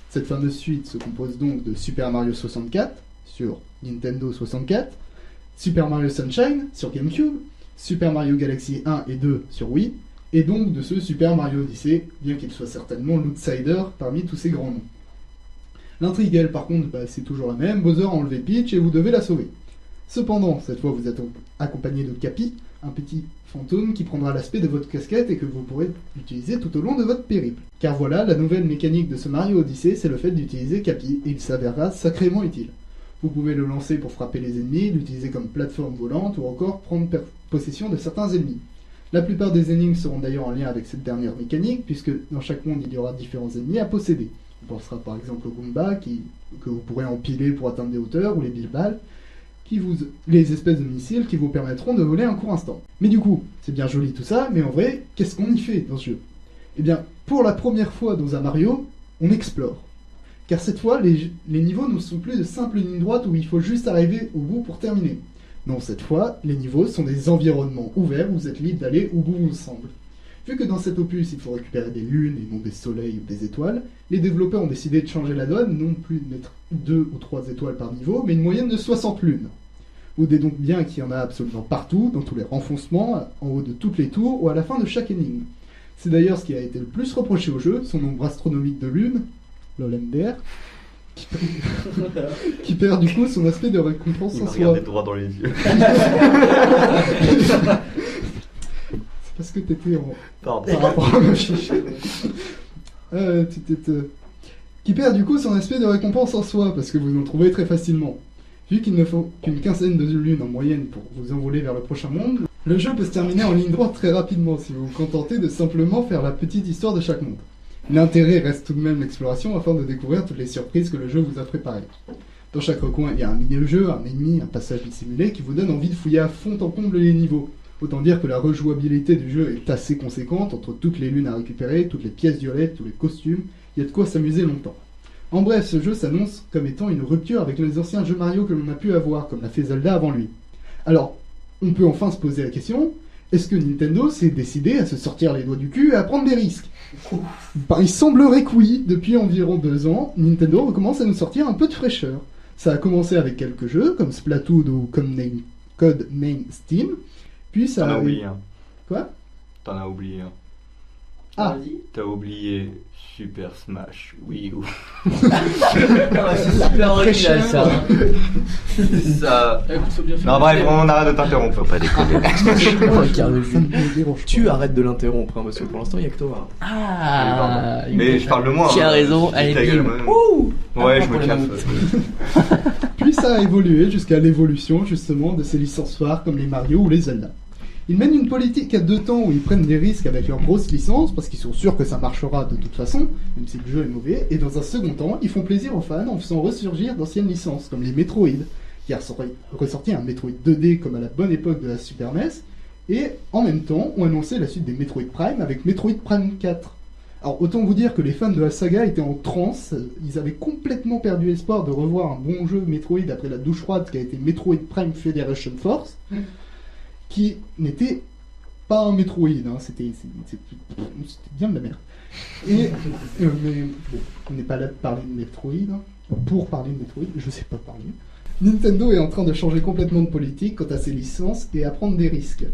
Cette fameuse suite se compose donc de Super Mario 64 sur Nintendo 64, Super Mario Sunshine sur GameCube, Super Mario Galaxy 1 et 2 sur Wii, et donc de ce Super Mario Odyssey, bien qu'il soit certainement l'outsider parmi tous ces grands noms. L'intrigue, elle, par contre, c'est toujours la même. Bowser a enlevé Peach et vous devez la sauver. Cependant, cette fois, vous êtes accompagné de Cappy, un petit fantôme qui prendra l'aspect de votre casquette et que vous pourrez utiliser tout au long de votre périple. Car voilà, la nouvelle mécanique de ce Mario Odyssey, c'est le fait d'utiliser Cappy, et il s'avérera sacrément utile. Vous pouvez le lancer pour frapper les ennemis, l'utiliser comme plateforme volante ou encore prendre possession de certains ennemis. La plupart des énigmes seront d'ailleurs en lien avec cette dernière mécanique, puisque dans chaque monde il y aura différents ennemis à posséder. On pensera par exemple au Goomba, que vous pourrez empiler pour atteindre des hauteurs, ou les Bilbal, les espèces de missiles qui vous permettront de voler un court instant. Mais du coup, c'est bien joli tout ça, mais en vrai, qu'est-ce qu'on y fait dans ce jeu? Eh bien, pour la première fois dans un Mario, on explore. Car cette fois, les niveaux ne sont plus de simples lignes droites où il faut juste arriver au bout pour terminer. Non, cette fois, les niveaux sont des environnements ouverts où vous êtes libre d'aller où bon vous semble. Vu que dans cet opus, il faut récupérer des lunes et non des soleils ou des étoiles, les développeurs ont décidé de changer la donne, non plus de mettre 2 ou 3 étoiles par niveau, mais une moyenne de 60 lunes. Vous dites donc bien qu'il y en a absolument partout, dans tous les renfoncements, en haut de toutes les tours ou à la fin de chaque énigme. C'est d'ailleurs ce qui a été le plus reproché au jeu, son nombre astronomique de lunes, l'OLMDR, qui perd du coup son aspect de récompense en soi. Regardez droit dans les yeux. C'est parce que t'étais en... Pardon. Par rapport à ma fiche. Qui perd du coup son aspect de récompense en soi, parce que vous en trouvez très facilement. Vu qu'il ne faut qu'une quinzaine de lunes en moyenne pour vous envoler vers le prochain monde, le jeu peut se terminer en ligne droite très rapidement si vous vous contentez de simplement faire la petite histoire de chaque monde. L'intérêt reste tout de même l'exploration afin de découvrir toutes les surprises que le jeu vous a préparées. Dans chaque recoin, il y a un mini-jeu, un ennemi, un passage dissimulé qui vous donne envie de fouiller à fond en comble les niveaux. Autant dire que la rejouabilité du jeu est assez conséquente entre toutes les lunes à récupérer, toutes les pièces violettes, tous les costumes, il y a de quoi s'amuser longtemps. En bref, ce jeu s'annonce comme étant une rupture avec les anciens jeux Mario que l'on a pu avoir, comme l'a fait Zelda avant lui. Alors, on peut enfin se poser la question, est-ce que Nintendo s'est décidé à se sortir les doigts du cul et à prendre des risques? Il semblerait que oui, depuis environ 2 ans, Nintendo recommence à nous sortir un peu de fraîcheur. Ça a commencé avec quelques jeux, comme Splatoon ou Codename Steam, puis ça T'en as oublié un. Quoi? T'en as oublié un. Ah, t'as oublié Super Smash Wii U. C'est super original ça. Ça. Écoute, bien Non, bref, on arrête de t'interrompre. Pas déconner. Tu arrêtes de l'interrompre, hein, parce que pour l'instant, il y a que toi. Ah, mais je parle de moi. Qui a raison, allez, ouais, je me casse. Puis ça a évolué jusqu'à l'évolution justement de ces licences phares comme les Mario ou les Zelda. Ils mènent une politique à 2 temps où ils prennent des risques avec leurs grosses licences parce qu'ils sont sûrs que ça marchera de toute façon, même si le jeu est mauvais, et dans un second temps, ils font plaisir aux fans en faisant ressurgir d'anciennes licences comme les Metroid, qui a ressorti un Metroid 2D comme à la bonne époque de la Super NES, et en même temps ont annoncé la suite des Metroid Prime avec Metroid Prime 4. Alors autant vous dire que les fans de la saga étaient en transe, ils avaient complètement perdu espoir de revoir un bon jeu Metroid après la douche froide qui a été Metroid Prime Federation Force, qui n'était pas un Metroid, hein, c'était bien de la merde. Et, mais bon, on n'est pas là de parler de Metroid, hein, pour parler de Metroid, je sais pas parler. Nintendo est en train de changer complètement de politique quant à ses licences et à prendre des risques.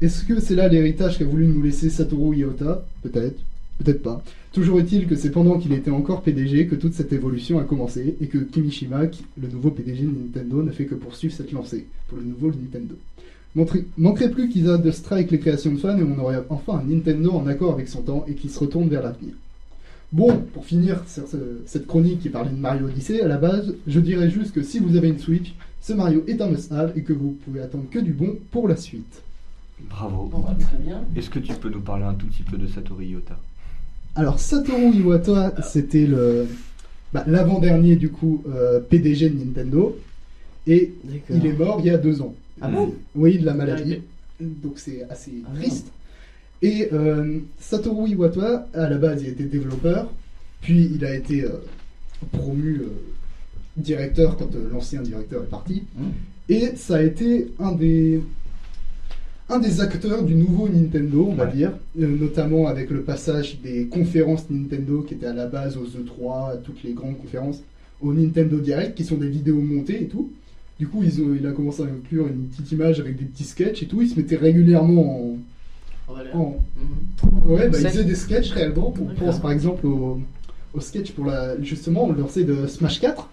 Est-ce que c'est là l'héritage qu'a voulu nous laisser Satoru Iwata? Peut-être, peut-être pas. Toujours est-il que c'est pendant qu'il était encore PDG que toute cette évolution a commencé et que Kimishima, le nouveau PDG de Nintendo, ne fait que poursuivre cette lancée pour le nouveau Nintendo. Manquerait plus qu'ils arrêtent de strike les créations de fans et on aurait enfin un Nintendo en accord avec son temps et qui se retourne vers l'avenir. Bon, pour finir cette chronique qui parlait de Mario Odyssey, à la base, je dirais juste que si vous avez une Switch, ce Mario est un must-have et que vous pouvez attendre que du bon pour la suite. Bravo. Bon, très bien. Est-ce que tu peux nous parler un tout petit peu de Satoru Iwata? Alors, Satoru Iwata, c'était l'avant-dernier du coup PDG de Nintendo et il est mort il y a 2 ans. Ah bon? Oui, de la maladie. Donc c'est assez triste. Et Satoru Iwata, à la base, il était développeur, puis il a été promu directeur quand l'ancien directeur est parti. Et ça a été un des acteurs du nouveau Nintendo, on va dire, notamment avec le passage des conférences Nintendo qui étaient à la base aux E3, à toutes les grandes conférences, au Nintendo Direct, qui sont des vidéos montées et tout. Du coup, il a commencé à inclure une petite image avec des petits sketchs et tout. Il se mettait régulièrement Ouais, bah, ils faisaient des sketchs réellement. On pense par exemple au sketch pour justement le lancer de Smash 4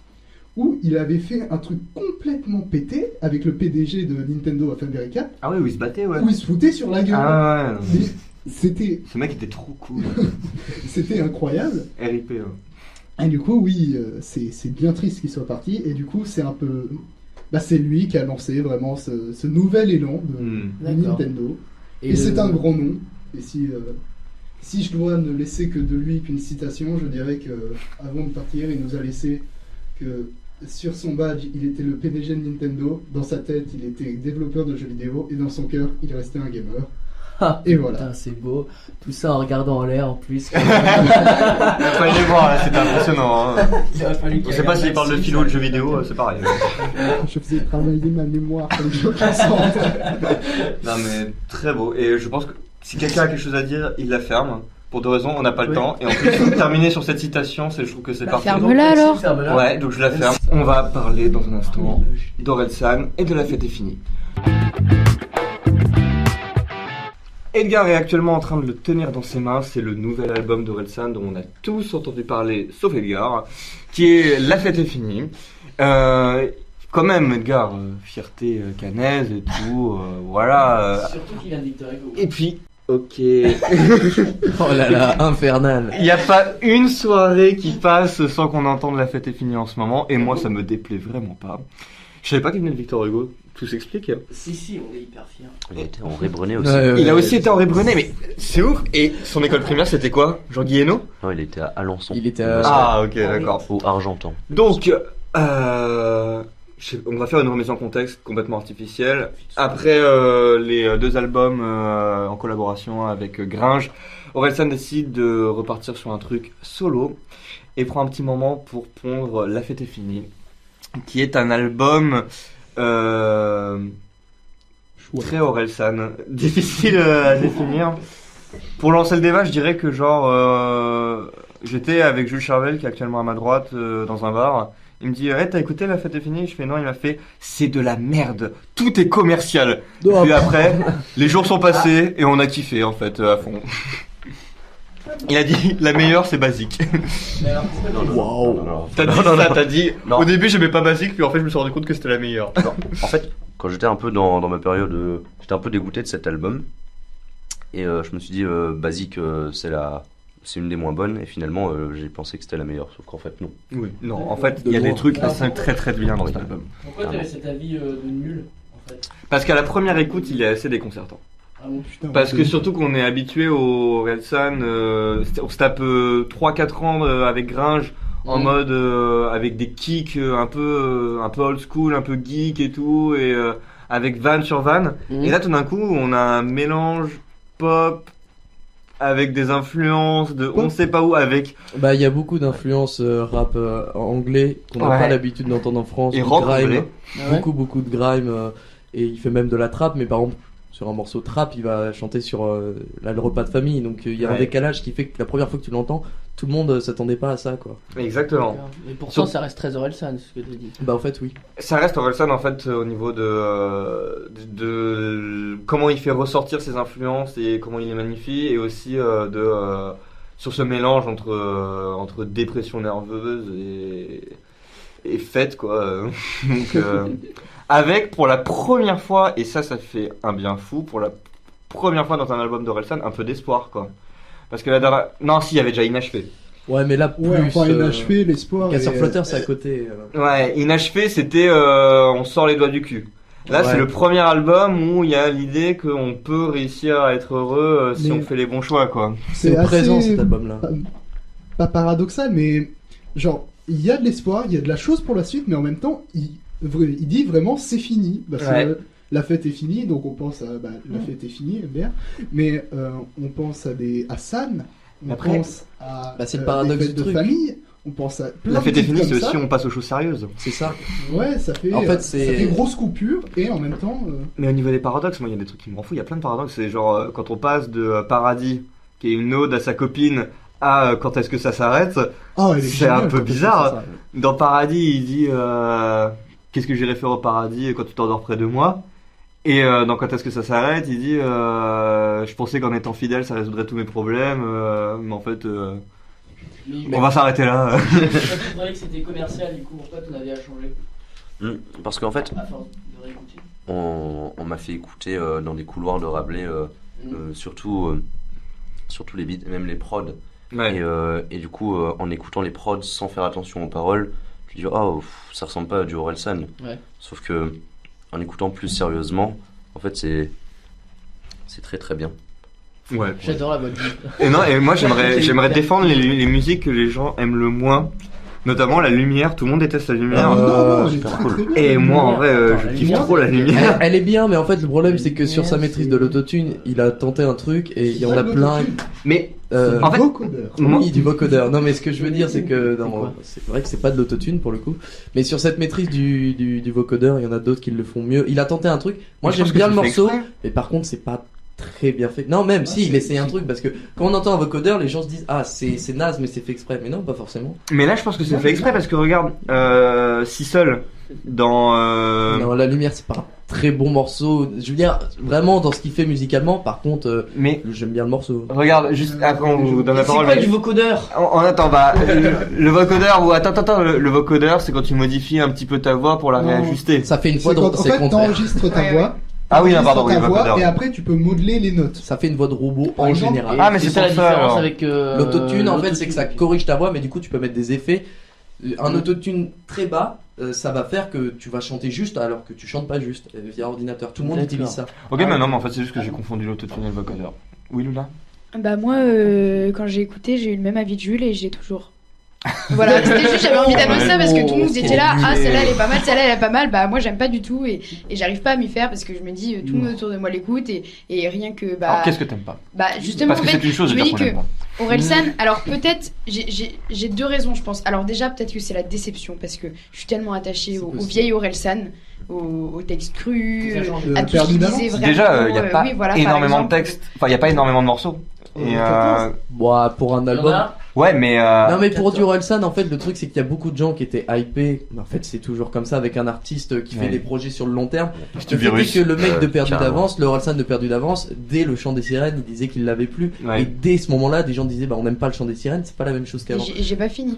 où il avait fait un truc complètement pété avec le PDG de Nintendo of America. Ah ouais, où il se battait, ouais. Où il se foutait sur la gueule. Ah ouais. Mais c'était... Ce mec était trop cool. C'était incroyable. RIP. Et du coup, oui, c'est bien triste qu'il soit parti. Et du coup, c'est un peu... Bah, c'est lui qui a lancé vraiment ce nouvel élan de Nintendo. Et c'est un grand nom. Et si je dois ne laisser que de lui qu'une citation, je dirais que avant de partir, il nous a laissé que sur son badge, il était le PDG de Nintendo, dans sa tête, il était développeur de jeux vidéo, et dans son cœur, il restait un gamer. Ah, et voilà. Putain, c'est beau. Tout ça en regardant en l'air en plus. Il fallait les voir là, c'était impressionnant. Hein. Je sais pas s'il parle de philo ou de jeux vidéo, c'est pareil. Je faisais travailler ma mémoire pour les jeux récents. Non mais très beau. Et je pense que si quelqu'un a quelque chose à dire, il la ferme. Pour deux raisons, on n'a pas le temps. Et en plus, terminer sur cette citation, je trouve que c'est parfait. Ferme-la alors. Ouais, donc je la ferme. On va parler dans un instant d'Orelsan et de La Fête est finie. Edgar est actuellement en train de le tenir dans ses mains. C'est le nouvel album d'Orelsan dont on a tous entendu parler, sauf Edgar, qui est La Fête est finie. Quand même, Edgar, fierté canaise et tout, voilà. Surtout qu'il a Victor Hugo. Et puis, ok. Oh là là, infernal. Il n'y a pas une soirée qui passe sans qu'on entende La Fête est finie en ce moment, et moi ça me déplaît vraiment pas. Je savais pas qu'il venait de Victor Hugo, tout s'explique. Si, on est hyper fiers. Il a été en Ray aussi. Il a aussi été en Ray, mais c'est ouf. Et son école primaire c'était quoi? Jean-Guy Hainaut? Non, il était à Alençon. Il était à... Ah ok, d'accord. Au Argentan. Donc, on va faire une remise en contexte complètement artificielle. Après les deux albums en collaboration avec Gringe, Orelsan décide de repartir sur un truc solo et prend un petit moment pour pondre La Fête est finie, qui est un album très Orelsan, difficile à définir. Pour lancer le débat, je dirais que j'étais avec Jules Charvel qui est actuellement à ma droite dans un bar. Il me dit hey, t'as écouté La Fête est finie? Je fais non. Il m'a fait c'est de la merde, tout est commercial. Puis après les jours sont passés et on a kiffé en fait à fond. Il a dit la meilleure c'est Basique. Waouh. T'as dit au début j'aimais pas Basique, puis en fait je me suis rendu compte que c'était la meilleure. Non. En fait quand j'étais un peu dans ma période j'étais un peu dégoûté de cet album et je me suis dit Basique c'est une des moins bonnes, et finalement j'ai pensé que c'était la meilleure, sauf qu'en fait non. Oui, non, en fait il y a des trucs très très bien dans cet album. Pourquoi t'avais cet avis de nul en fait? Parce qu'à la première écoute il est assez déconcertant. Ah bon, putain, parce que surtout qu'on est habitué au Orelsan, on se tape 3-4 ans avec Gringe en mode avec des kicks un peu old school, un peu geek et tout, et avec van sur van. Et là tout d'un coup on a un mélange pop avec des influences de on sait pas où, avec bah il y a beaucoup d'influences rap anglais qu'on n'a pas l'habitude d'entendre en France, et rock grime, anglais. beaucoup de grime, et il fait même de la trap, mais par exemple sur un morceau trap il va chanter sur le repas de famille, donc il y a un décalage qui fait que la première fois que tu l'entends tout le monde s'attendait pas à ça quoi. Exactement. Et pourtant ça reste très Orelsan, ce que tu dis. Bah en fait oui. Ça reste Orelsan en fait au niveau de comment il fait ressortir ses influences et comment il les magnifie, et aussi sur ce mélange entre dépression nerveuse et fête quoi. Donc avec pour la première fois, et ça fait un bien fou, pour la première fois dans un album d'Orelsan un peu d'espoir quoi. Parce que la dernière... Non, si, il y avait déjà Inachevé. Ouais, mais là, plus... Ouais, enfin, Inachevé, l'espoir... Casseur Flotteur, c'est à côté. Ouais, Inachevé, c'était... on sort les doigts du cul. Là, c'est le premier album où il y a l'idée qu'on peut réussir à être heureux si on fait les bons choix, quoi. C'est présent, cet album-là. Pas paradoxal, mais... Genre, il y a de l'espoir, il y a de la chose pour la suite, mais en même temps, il dit vraiment c'est fini. Parce que... La fête est finie, donc on pense à la fête est finie, MDR, mais on pense à San, on pense à c'est le paradoxe des fêtes de famille, on pense à plein La fête est finie, c'est ça. aussi on passe aux choses sérieuses. C'est ça. Ouais, ça fait, en fait, ça fait grosse coupure, et en même temps... Mais au niveau des paradoxes, moi il y a des trucs qui me rendent fou, il y a plein de paradoxes, c'est genre quand on passe de Paradis, qui est une ode à sa copine, à quand est-ce que ça s'arrête, c'est un peu bizarre. Dans Paradis, il dit qu'est-ce que j'irai faire au paradis quand tu t'endors près de moi. Et dans Quand est-ce que ça s'arrête, il dit je pensais qu'en étant fidèle ça résoudrait tous mes problèmes, mais en fait on va s'arrêter là. Je trouvais que c'était commercial, du coup pourquoi tu n'avais à changer? Parce qu'en fait, on m'a fait écouter dans des couloirs de Rabelais, surtout les beats, même les prods. Ouais. Et du coup, en écoutant les prods sans faire attention aux paroles, je me dis ça ressemble pas à du Orelsan. Ouais. Sauf que en écoutant plus sérieusement, en fait c'est très très bien. Ouais. J'adore la bonne et moi j'aimerais défendre les musiques que les gens aiment le moins. Notamment la lumière, tout le monde déteste la lumière. Non, super cool. Et moi en vrai, je kiffe trop la lumière. Elle est bien, mais en fait le problème c'est que sur sa maîtrise de l'autotune, il a tenté un truc et il y en a plein. Mais en fait, vocodeur. Oui, du vocodeur. Non, mais ce que je veux dire c'est que c'est vrai que c'est pas de l'autotune pour le coup, mais sur cette maîtrise du vocodeur, il y en a d'autres qui le font mieux. Il a tenté un truc. Moi j'aime bien le morceau, mais par contre c'est pas très bien fait. Non, même si il essaye un truc, parce que quand on entend un vocodeur, les gens se disent c'est naze, mais c'est fait exprès. Mais non, pas forcément. Mais là, je pense que c'est fait exprès parce que regarde, Si Seul dans. Non, La Lumière, c'est pas un très bon morceau. Je veux dire, vraiment dans ce qu'il fait musicalement. Par contre, mais j'aime bien le morceau. Regarde, juste après on vous donne la parole. C'est quoi du vocodeur? On attend, le vocodeur ou attends, le vocodeur, c'est quand tu modifies un petit peu ta voix pour la réajuster. Ça fait une voix de. En fait, t'enregistres ta voix. Ah oui, pardon, ta voix, et après tu peux modeler les notes. Ça fait une voix de robot en général. Ah, mais c'est ça la différence avec l'autotune. En fait, c'est que ça corrige ta voix, mais du coup, tu peux mettre des effets. Un autotune très bas, ça va faire que tu vas chanter juste alors que tu chantes pas juste via ordinateur. Tout le monde utilise ça. Ok, mais non, mais en fait, c'est juste que j'ai confondu l'autotune et le vocodeur. Oui, Luna? Bah, moi, quand j'ai écouté, j'ai eu le même avis de Jules et j'ai toujours. Voilà, c'était juste, j'avais envie d'annoncer ça parce que tout le monde était là, celle-là elle est pas mal, celle-là elle est pas mal. Bah moi j'aime pas du tout et j'arrive pas à m'y faire parce que je me dis tout le monde autour de moi l'écoute et rien que Alors qu'est-ce que t'aimes pas? Bah justement parce que c'est une chose, je me dis que Orelsan, alors peut-être j'ai deux raisons je pense. Alors déjà peut-être que c'est la déception parce que je suis tellement attachée au vieil Orelsan, au texte cru, à tout ce qu'il disait vraiment. Déjà y a pas énormément de textes, enfin y a pas énormément de morceaux. Et pour un album. Ouais, mais non, mais pour du Orelsan, en fait, le truc c'est qu'il y a beaucoup de gens qui étaient hypés. En fait, c'est toujours comme ça avec un artiste qui fait des projets sur le long terme. Le fait est que le mec de Perdu d'avance, le Orelsan de Perdu d'avance, dès le chant des sirènes, il disait qu'il l'avait plus. Et dès ce moment-là, des gens disaient on n'aime pas le chant des sirènes, c'est pas la même chose qu'avant. J'ai pas fini.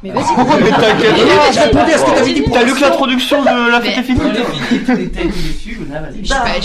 Mais vas-y. Mais t'inquiète, je répondais à ce que t'avais dit. T'as lu que l'introduction de La Fête est finie.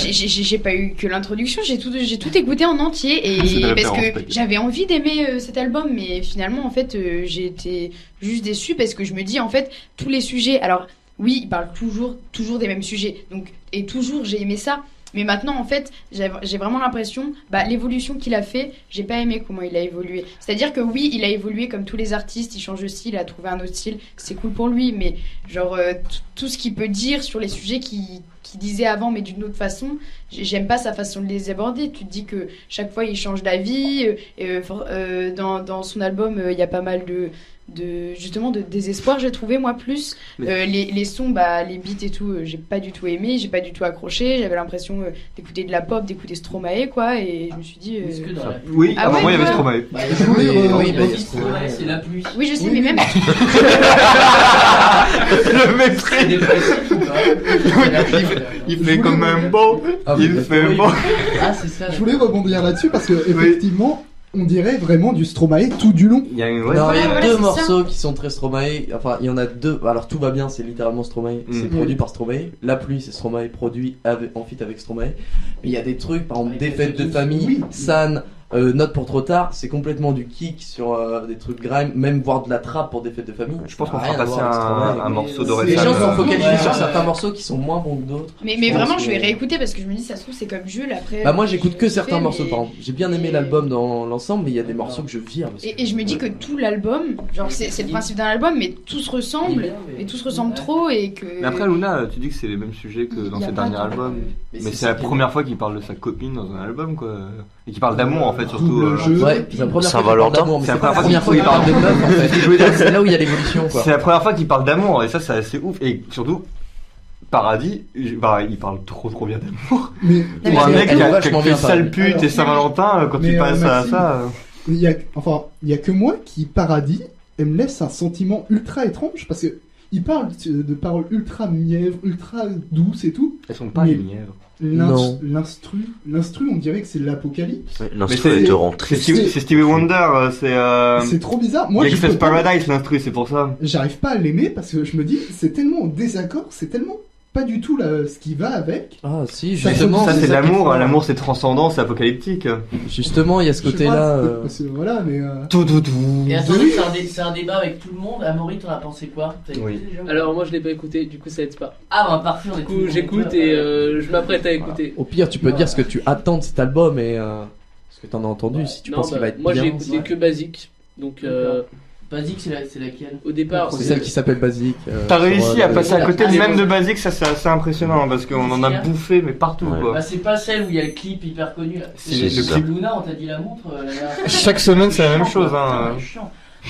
J'ai pas eu que l'introduction, j'ai tout écouté en entier et parce que j'avais envie d'aimer cet album, mais finalement en fait j'ai été juste déçue parce que je me dis en fait tous les sujets. Alors oui, il parle toujours des mêmes sujets, donc et toujours j'ai aimé ça. Mais maintenant, en fait, j'ai vraiment l'impression, l'évolution qu'il a fait, j'ai pas aimé comment il a évolué. C'est-à-dire que oui, il a évolué comme tous les artistes, il change de style, il a trouvé un autre style, c'est cool pour lui, mais genre tout ce qu'il peut dire sur les sujets qu'il disait avant, mais d'une autre façon, j'aime pas sa façon de les aborder. Tu te dis que chaque fois il change d'avis, dans son album, il y a pas mal justement de désespoir, j'ai trouvé moi plus les sons, les beats et tout, j'ai pas du tout aimé, j'ai pas du tout accroché, j'avais l'impression d'écouter de la pop, d'écouter Stromae quoi, et je me suis dit oui, à un moment il y avait Stromae. Stromae c'est la pluie. Oui je sais, mais même le mépris. Il fait quand même beau, il fait beau. Ah c'est ça. Je voulais rebondir là-dessus parce que effectivement on dirait vraiment du Stromae tout du long. Il y a deux morceaux qui sont très Stromae. Enfin, il y en a deux. Alors, Tout va bien, c'est littéralement Stromae. C'est produit par Stromae. La pluie, c'est Stromae produit en feat avec Stromae. Mais il y a des trucs, par exemple, Des fêtes de famille, San, Note pour trop tard, c'est complètement du kick sur des trucs grime, même voire de la trappe pour Des fêtes de famille. Je pense qu'on fera passer un morceau d'Orelsan. Les gens sont focalisés sur certains morceaux qui sont moins bons que d'autres. Mais vraiment, je vais réécouter parce que je me dis, ça se trouve, c'est comme Jules après. Moi, j'écoute que certains morceaux, par exemple. J'ai bien aimé l'album dans l'ensemble, mais il y a des morceaux que je vire. Et je me dis que tout l'album, genre, c'est le principe d'un album, mais tout se ressemble, et tout se ressemble trop, et que. Mais après, Luna, tu dis que c'est les mêmes sujets que dans ses derniers albums. Mais c'est la première fois qu'il parle de sa copine dans un album, quoi. Et qu'il parle d'amour, en fait, surtout. Ouais, c'est la première fois qu'il parle d'amour, mais c'est la première fois qu'il parle de meuf, en fait. C'est là où il y a l'évolution, quoi. C'est la première fois qu'il parle d'amour, et ça, c'est assez ouf. Et surtout, Paradis, il parle trop bien d'amour. Pour un mec qui a fait sale pute et Saint-Valentin, quand il passe à ça. Il y a que moi qui, Paradis, me laisse un sentiment ultra étrange parce que il parle de paroles ultra mièvres, ultra douces et tout. Elles sont pas les mièvres. l'instru, on dirait que c'est l'apocalypse. Ouais, l'instru, elle te rend triste. C'est Stevie Wonder, c'est trop bizarre. Moi, Gangsta's Paradise, l'instru, c'est pour ça. J'arrive pas à l'aimer parce que je me dis, c'est tellement en désaccord, c'est tellement pas du tout ce qui va avec. Ah si, justement, ça c'est l'amour, l'amour c'est transcendant, c'est apocalyptique. Justement, il y a ce côté-là. Voilà, mais. Et attendez, c'est un débat avec tout le monde. Amaury, t'en as pensé quoi? Oui. Alors moi je l'ai pas écouté, du coup ça aide pas. Ah bah parfait, du coup j'écoute et je m'apprête à écouter. Au pire, tu peux dire ce que tu attends de cet album et ce que t'en as entendu, si tu penses qu'il va être moi bien. Moi j'ai écouté que Basique, donc. Basique, c'est laquelle? Au départ, c'est celle qui s'appelle Basique. T'as réussi à passer à côté même de Basique, ça c'est assez impressionnant parce qu'on en a bouffé mais partout quoi. Bah c'est pas celle où il y a le clip hyper connu là. C'est le clip Luna, on t'a dit la montre. Chaque semaine c'est la même chose hein.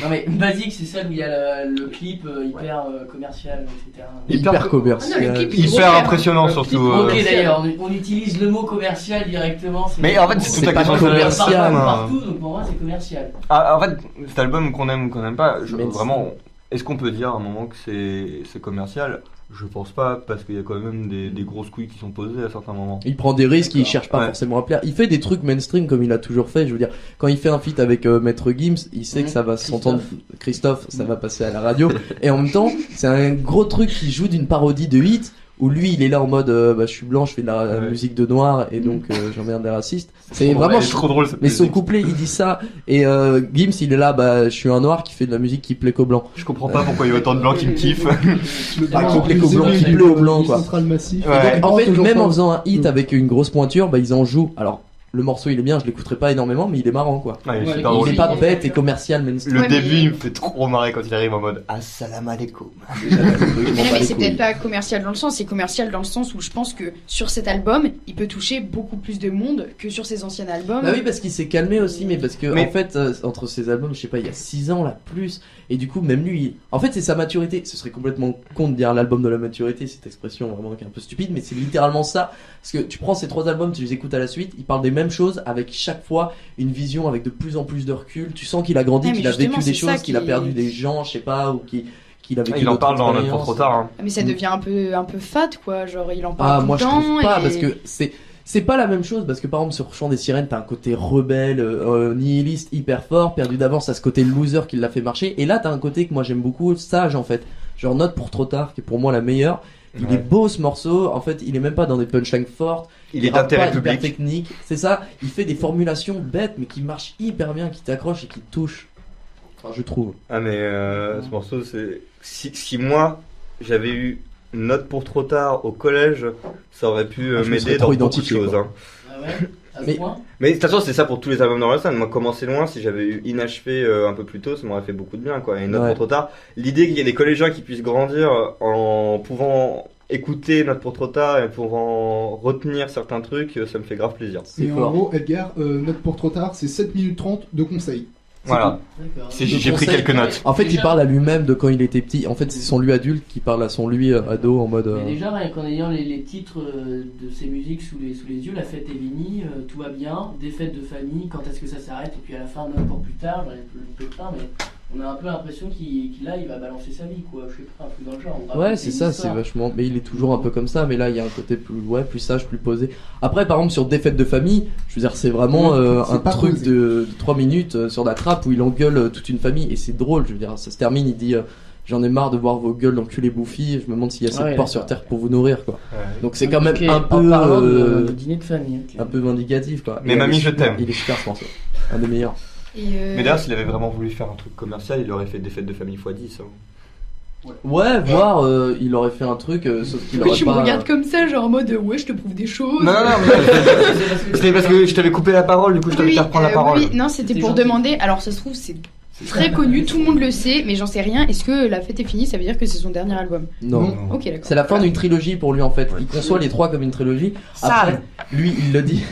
Non mais Basique c'est celle où il y a le clip hyper commercial, etc. Hyper commercial. Hyper impressionnant surtout. Ok d'ailleurs, on utilise le mot commercial directement. Mais en fait c'est tout à fait commercial. Partout, donc pour moi c'est commercial. En fait cet album qu'on aime ou qu'on n'aime pas, vraiment, est-ce qu'on peut dire à un moment que c'est commercial? Je pense pas, parce qu'il y a quand même des grosses couilles qui sont posées à certains moments. Il prend des risques, il cherche pas forcément à plaire. Il fait des trucs mainstream comme il a toujours fait. Je veux dire, quand il fait un feat avec Maître Gims, il sait que ça va s'entendre. Christophe, ça va passer à la radio. Et en même temps, c'est un gros truc qui joue d'une parodie de hit. Où lui il est là en mode je suis blanc, je fais de la musique de noir et donc j'emmerde des racistes. C'est vraiment trop drôle. Mais son couplet il dit ça et Gims il est là je suis un noir qui fait de la musique qui plaît qu'aux blancs. Je comprends pas pourquoi il y a autant de blancs qui me kiffent. Qui plaît qu'aux blancs, qui plaît aux blancs quoi. Ouais. Donc, en fait même en faisant un hit avec une grosse pointure ils en jouent. Alors le morceau il est bien, je l'écouterai pas énormément mais il est marrant quoi. Il est pas bête et commercial mainstream. Le début il me fait trop marrer quand il arrive en mode Assalamu alaikum. Mais c'est peut-être pas commercial dans le sens, c'est commercial dans le sens où je pense que sur cet album il peut toucher beaucoup plus de monde que sur ses anciens albums. Bah oui parce qu'il s'est calmé aussi mais parce que en fait entre ses albums je sais pas il y a 6 ans là plus et du coup même lui en fait c'est sa maturité. Ce serait complètement con de dire l'album de la maturité, cette expression vraiment qui est un peu stupide mais c'est littéralement ça parce que tu prends ces 3 albums, tu les écoutes à la suite, ils parlent des mêmes choses avec chaque fois une vision avec de plus en plus de recul. Tu sens qu'il a grandi, qu'il a vécu des choses, qu'il a perdu des gens, je sais pas, ou qu'il a vécu. Il en parle dans Notre trop tard. Hein. Mais ça devient un peu fat quoi, genre il en parle tout moi le temps. Je trouve pas parce que c'est pas la même chose parce que par exemple sur Chant des Sirènes t'as un côté rebelle, nihiliste hyper fort, perdu d'avance à ce côté loser qui l'a fait marcher et là t'as un côté que moi j'aime beaucoup, sage en fait, genre Note pour trop tard qui est pour moi la meilleure. Il est beau ce morceau, en fait il est même pas dans des punchlines fortes, il est d'intérêt public, hyper technique, c'est ça, il fait des formulations bêtes mais qui marchent hyper bien, qui t'accrochent et qui te touchent, enfin je trouve. Ah mais ce morceau c'est, si moi j'avais eu Note pour trop tard au collège, ça aurait pu m'aider dans beaucoup de choses. Hein. Ah ouais. Mais de toute façon c'est ça pour tous les albums d'Orelsan. Moi commencer loin, si j'avais eu Inachevé un peu plus tôt ça m'aurait fait beaucoup de bien quoi. Et Note pour trop tard, l'idée qu'il y ait des collégiens qui puissent grandir en pouvant écouter Note pour trop tard et pouvant retenir certains trucs, ça me fait grave plaisir. Et en gros Edgar, Note pour trop tard c'est 7 minutes 30 de conseils. Voilà, j'ai pris quelques notes. En fait, il parle à lui-même de quand il était petit. En fait, c'est son lui adulte qui parle à son lui ado en mode. Mais déjà, rien qu'en ayant les titres de ses musiques sous les yeux, La Fête est finie, Tout va bien, Des fêtes de famille, Quand est-ce que ça s'arrête, et puis à la fin, Note pour plus tard, j'en ai plus plein, mais on a un peu l'impression qu'il va balancer sa vie, quoi. Je sais pas, un peu dans le genre. Ouais, c'est ça, c'est vachement. Mais il est toujours un peu comme ça, mais là, il y a un côté plus sage, plus posé. Après, par exemple, sur Des fêtes de famille, je veux dire, c'est vraiment un truc de 3 minutes sur la trappe où il engueule toute une famille, et c'est drôle, je veux dire, ça se termine, il dit. J'en ai marre de voir vos gueules d'enculés bouffis, je me demande s'il y a assez de porc sur terre pour vous nourrir, quoi. Ouais. Donc c'est quand même un peu. Dîner de famille. Un peu vindicatif, quoi. Mais mamie, je t'aime. Il est super, ce morceau. Un des meilleurs. Mais d'ailleurs, s'il avait vraiment voulu faire un truc commercial, il aurait fait Des fêtes de famille x10. Hein. Ouais, voire il aurait fait un truc, sauf qu'il aurait pas. Tu me regardes comme ça, genre en mode ouais, je te prouve des choses. Non, c'était parce que je t'avais coupé la parole, du coup je t'avais fait reprendre la parole. Oui, non, c'était pour demander. Alors ça se trouve, c'est très connu, tout le monde le sait, mais j'en sais rien. Est-ce que La Fête est finie, ça veut dire que c'est son dernier album? Non. Ok, d'accord. C'est la fin d'une trilogie pour lui en fait. Il conçoit les 3 comme une trilogie. Après, lui, il le dit.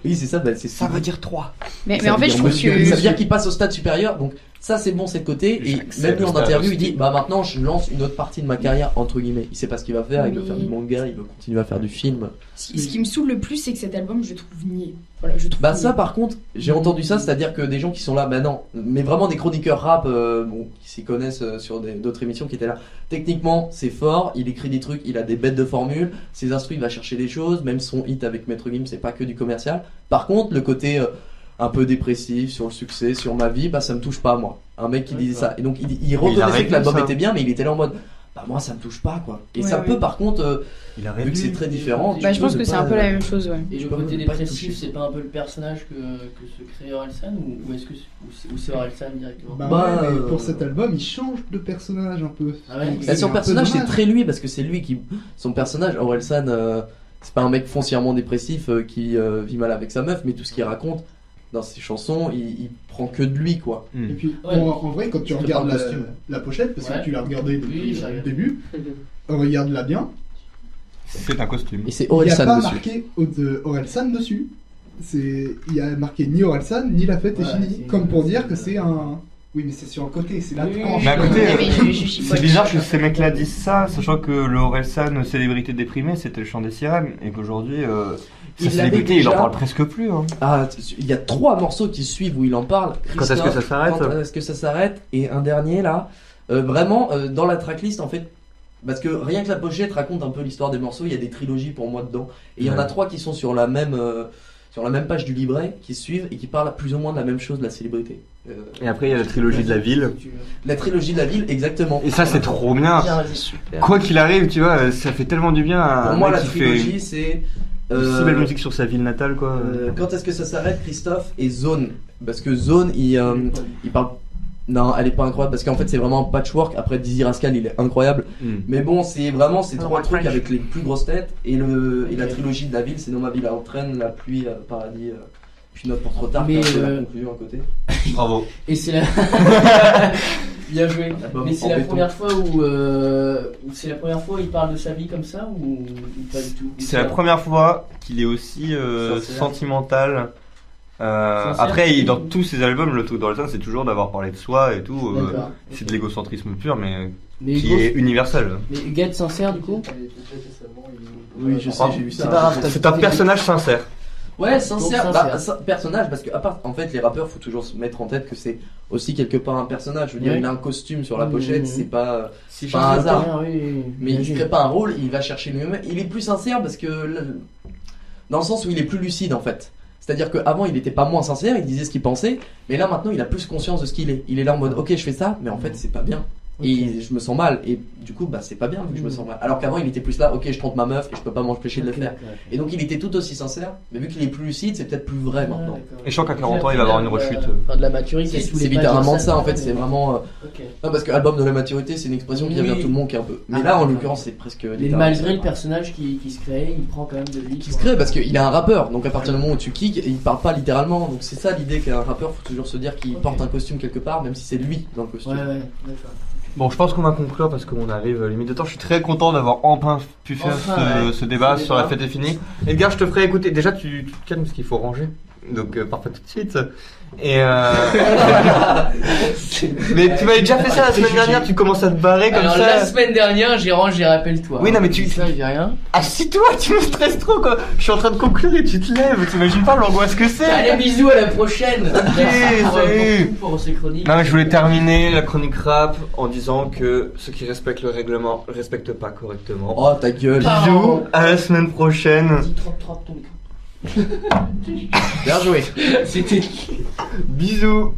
Oui, c'est ça, c'est ça veut dire 3. Mais en fait, je trouve que. Ça veut dire qu'il passe au stade supérieur, donc Ça c'est bon, c'est de côté. Et même lui en interview, il dit bah maintenant je lance une autre partie de ma carrière entre guillemets. Il sait pas ce qu'il va faire, il veut faire du manga, il veut continuer à faire du film. Ce qui me saoule le plus, c'est que cet album, je trouve niais. Voilà, je trouve bah ça par contre, j'ai entendu ça, c'est-à-dire que des gens qui sont là, bah non, mais vraiment des chroniqueurs rap, bon, qui s'y connaissent sur d'autres émissions qui étaient là. Techniquement, c'est fort, il écrit des trucs, il a des bêtes de formules, ses instrus, il va chercher des choses, même son hit avec Maître Gims, c'est pas que du commercial. Par contre, le côté un peu dépressif sur le succès, sur ma vie, bah ça me touche pas moi. Un mec qui disait ça. Et donc il reconnaissait que l'album était bien, mais il était là en mode bah moi ça me touche pas quoi. Et ça peut par contre, vu que c'est très différent. Bah je pense que c'est un peu la même chose, ouais. Et le côté dépressif, c'est pas un peu le personnage que se crée Orelsan ou est-ce que c'est Orelsan directement? Bah pour cet album, il change de personnage un peu. Ah ouais. Son personnage c'est très lui parce que c'est lui qui, son personnage Orelsan, c'est pas un mec foncièrement dépressif qui vit mal avec sa meuf, mais tout ce qu'il raconte dans ses chansons, il prend que de lui quoi. Et puis en vrai, quand tu regardes la pochette, parce que tu l'as regardée depuis le début, regarde-la bien. C'est un costume. Et c'est Orelsan dessus. Il n'y a pas marqué Orelsan dessus. Il y a marqué ni Orelsan ni La Fête est finie. Comme pour dire que c'est un. Oui, mais c'est sur le côté, c'est la tranche. Mais à côté, c'est bizarre que ces mecs-là disent ça, sachant que le Orelsan, célébrité déprimée, c'était le chant des sirènes, et qu'aujourd'hui, sa célébrité, il en parle presque plus. Hein. Ah, il y a 3 morceaux qui suivent où il en parle. Quand est-ce que ça s'arrête? Quand est-ce que ça s'arrête? Et un dernier là, vraiment dans la tracklist en fait, parce que rien que la pochette raconte un peu l'histoire des morceaux, il y a des trilogies pour moi dedans, et il y en a 3 qui sont sur la même page du livret, qui suivent et qui parlent plus ou moins de la même chose de la célébrité. Et après il y a la trilogie de la ville. La trilogie de la ville, exactement. Et ça c'est trop bien. Super. Quoi qu'il arrive, tu vois, ça fait tellement du bien à pour moi la trilogie c'est si belle musique sur sa ville natale quoi. Quand est-ce que ça s'arrête, Christophe, et Zone? Parce que Zone il parle. Non, elle est pas incroyable parce qu'en fait c'est vraiment un patchwork. Après Dizzy Rascal il est incroyable, mais bon c'est vraiment ces 3 trucs avec les plus grosses têtes et la trilogie de la ville c'est Non ma ville à entraîne, La pluie, Paradis, puis Note pour trop tard. Mais la conclusion à côté. Bravo. Et c'est la bien joué. Mais c'est la première fois où il parle de sa vie comme ça ou pas du tout? C'est la première fois qu'il est aussi sentimental. Après, dans tous ses albums, le truc d'Orelsan, c'est toujours d'avoir parlé de soi et tout. C'est de l'égocentrisme pur, mais qui est universel. Mais Get sincère, du coup? Oui, je sais, j'ai vu ça. C'est pas grave. C'est un personnage sincère. Ouais, sincère. Personnage, parce que à part, en fait, les rappeurs, faut toujours se mettre en tête que c'est aussi quelque part un personnage. Je veux dire, il a un costume sur la pochette, c'est pas un hasard. Mais il crée pas un rôle, il va chercher lui-même. Il est plus sincère parce que dans le sens où il est plus lucide en fait. C'est-à-dire qu'avant il était pas moins sincère, il disait ce qu'il pensait, mais là maintenant il a plus conscience de ce qu'il est. Il est là en mode ok je fais ça, mais en fait c'est pas bien. Et je me sens mal, et du coup bah c'est pas bien vu que je me sens mal. Alors qu'avant il était plus là, ok je trompe ma meuf et je peux pas m'empêcher de le faire. Et donc il était tout aussi sincère, mais vu qu'il est plus lucide, c'est peut-être plus vrai maintenant. Et je sens qu'à 40 ans il va avoir une rechute. Enfin de la maturité. C'est littéralement ça en fait, c'est vraiment. Non parce que album de la maturité c'est une expression qui vient tout le monde qui est un peu. Mais là en l'occurrence c'est presque. Mais malgré le personnage qui se crée, il prend quand même de lui. Qui se crée parce qu'il est un rappeur, donc à partir du moment où tu kicks, il parle pas littéralement, donc c'est ça l'idée qu'un rappeur faut toujours se dire qu'il porte un costume quelque part, même si c'est lui dans le costume. Ouais d'accord. Bon, je pense qu'on va conclure parce qu'on arrive limite de temps. Je suis très content d'avoir enfin pu faire ce débat sur La Fête est finie. Edgar, je te ferai écouter. Déjà, tu te calmes parce qu'il faut ranger. Donc, parfait tout de suite. Et mais tu m'avais déjà fait ça la semaine dernière, tu commences à te barrer comme ça. La semaine dernière, j'ai rangé, rappelle-toi. Oui, non, mais tu. Ça, il y a rien. Assis-toi, tu me stresses trop quoi. Je suis en train de conclure et tu te lèves. T'imagines pas l'angoisse que c'est. Allez, bisous, à la prochaine. Salut. Pour ces chroniques. Non, mais je voulais terminer la chronique rap en disant que ceux qui respectent le règlement ne respectent pas correctement. Oh, ta gueule. Bisous, à la semaine prochaine. Vas-y, trop ton micro. Bien joué. C'était. Bisous.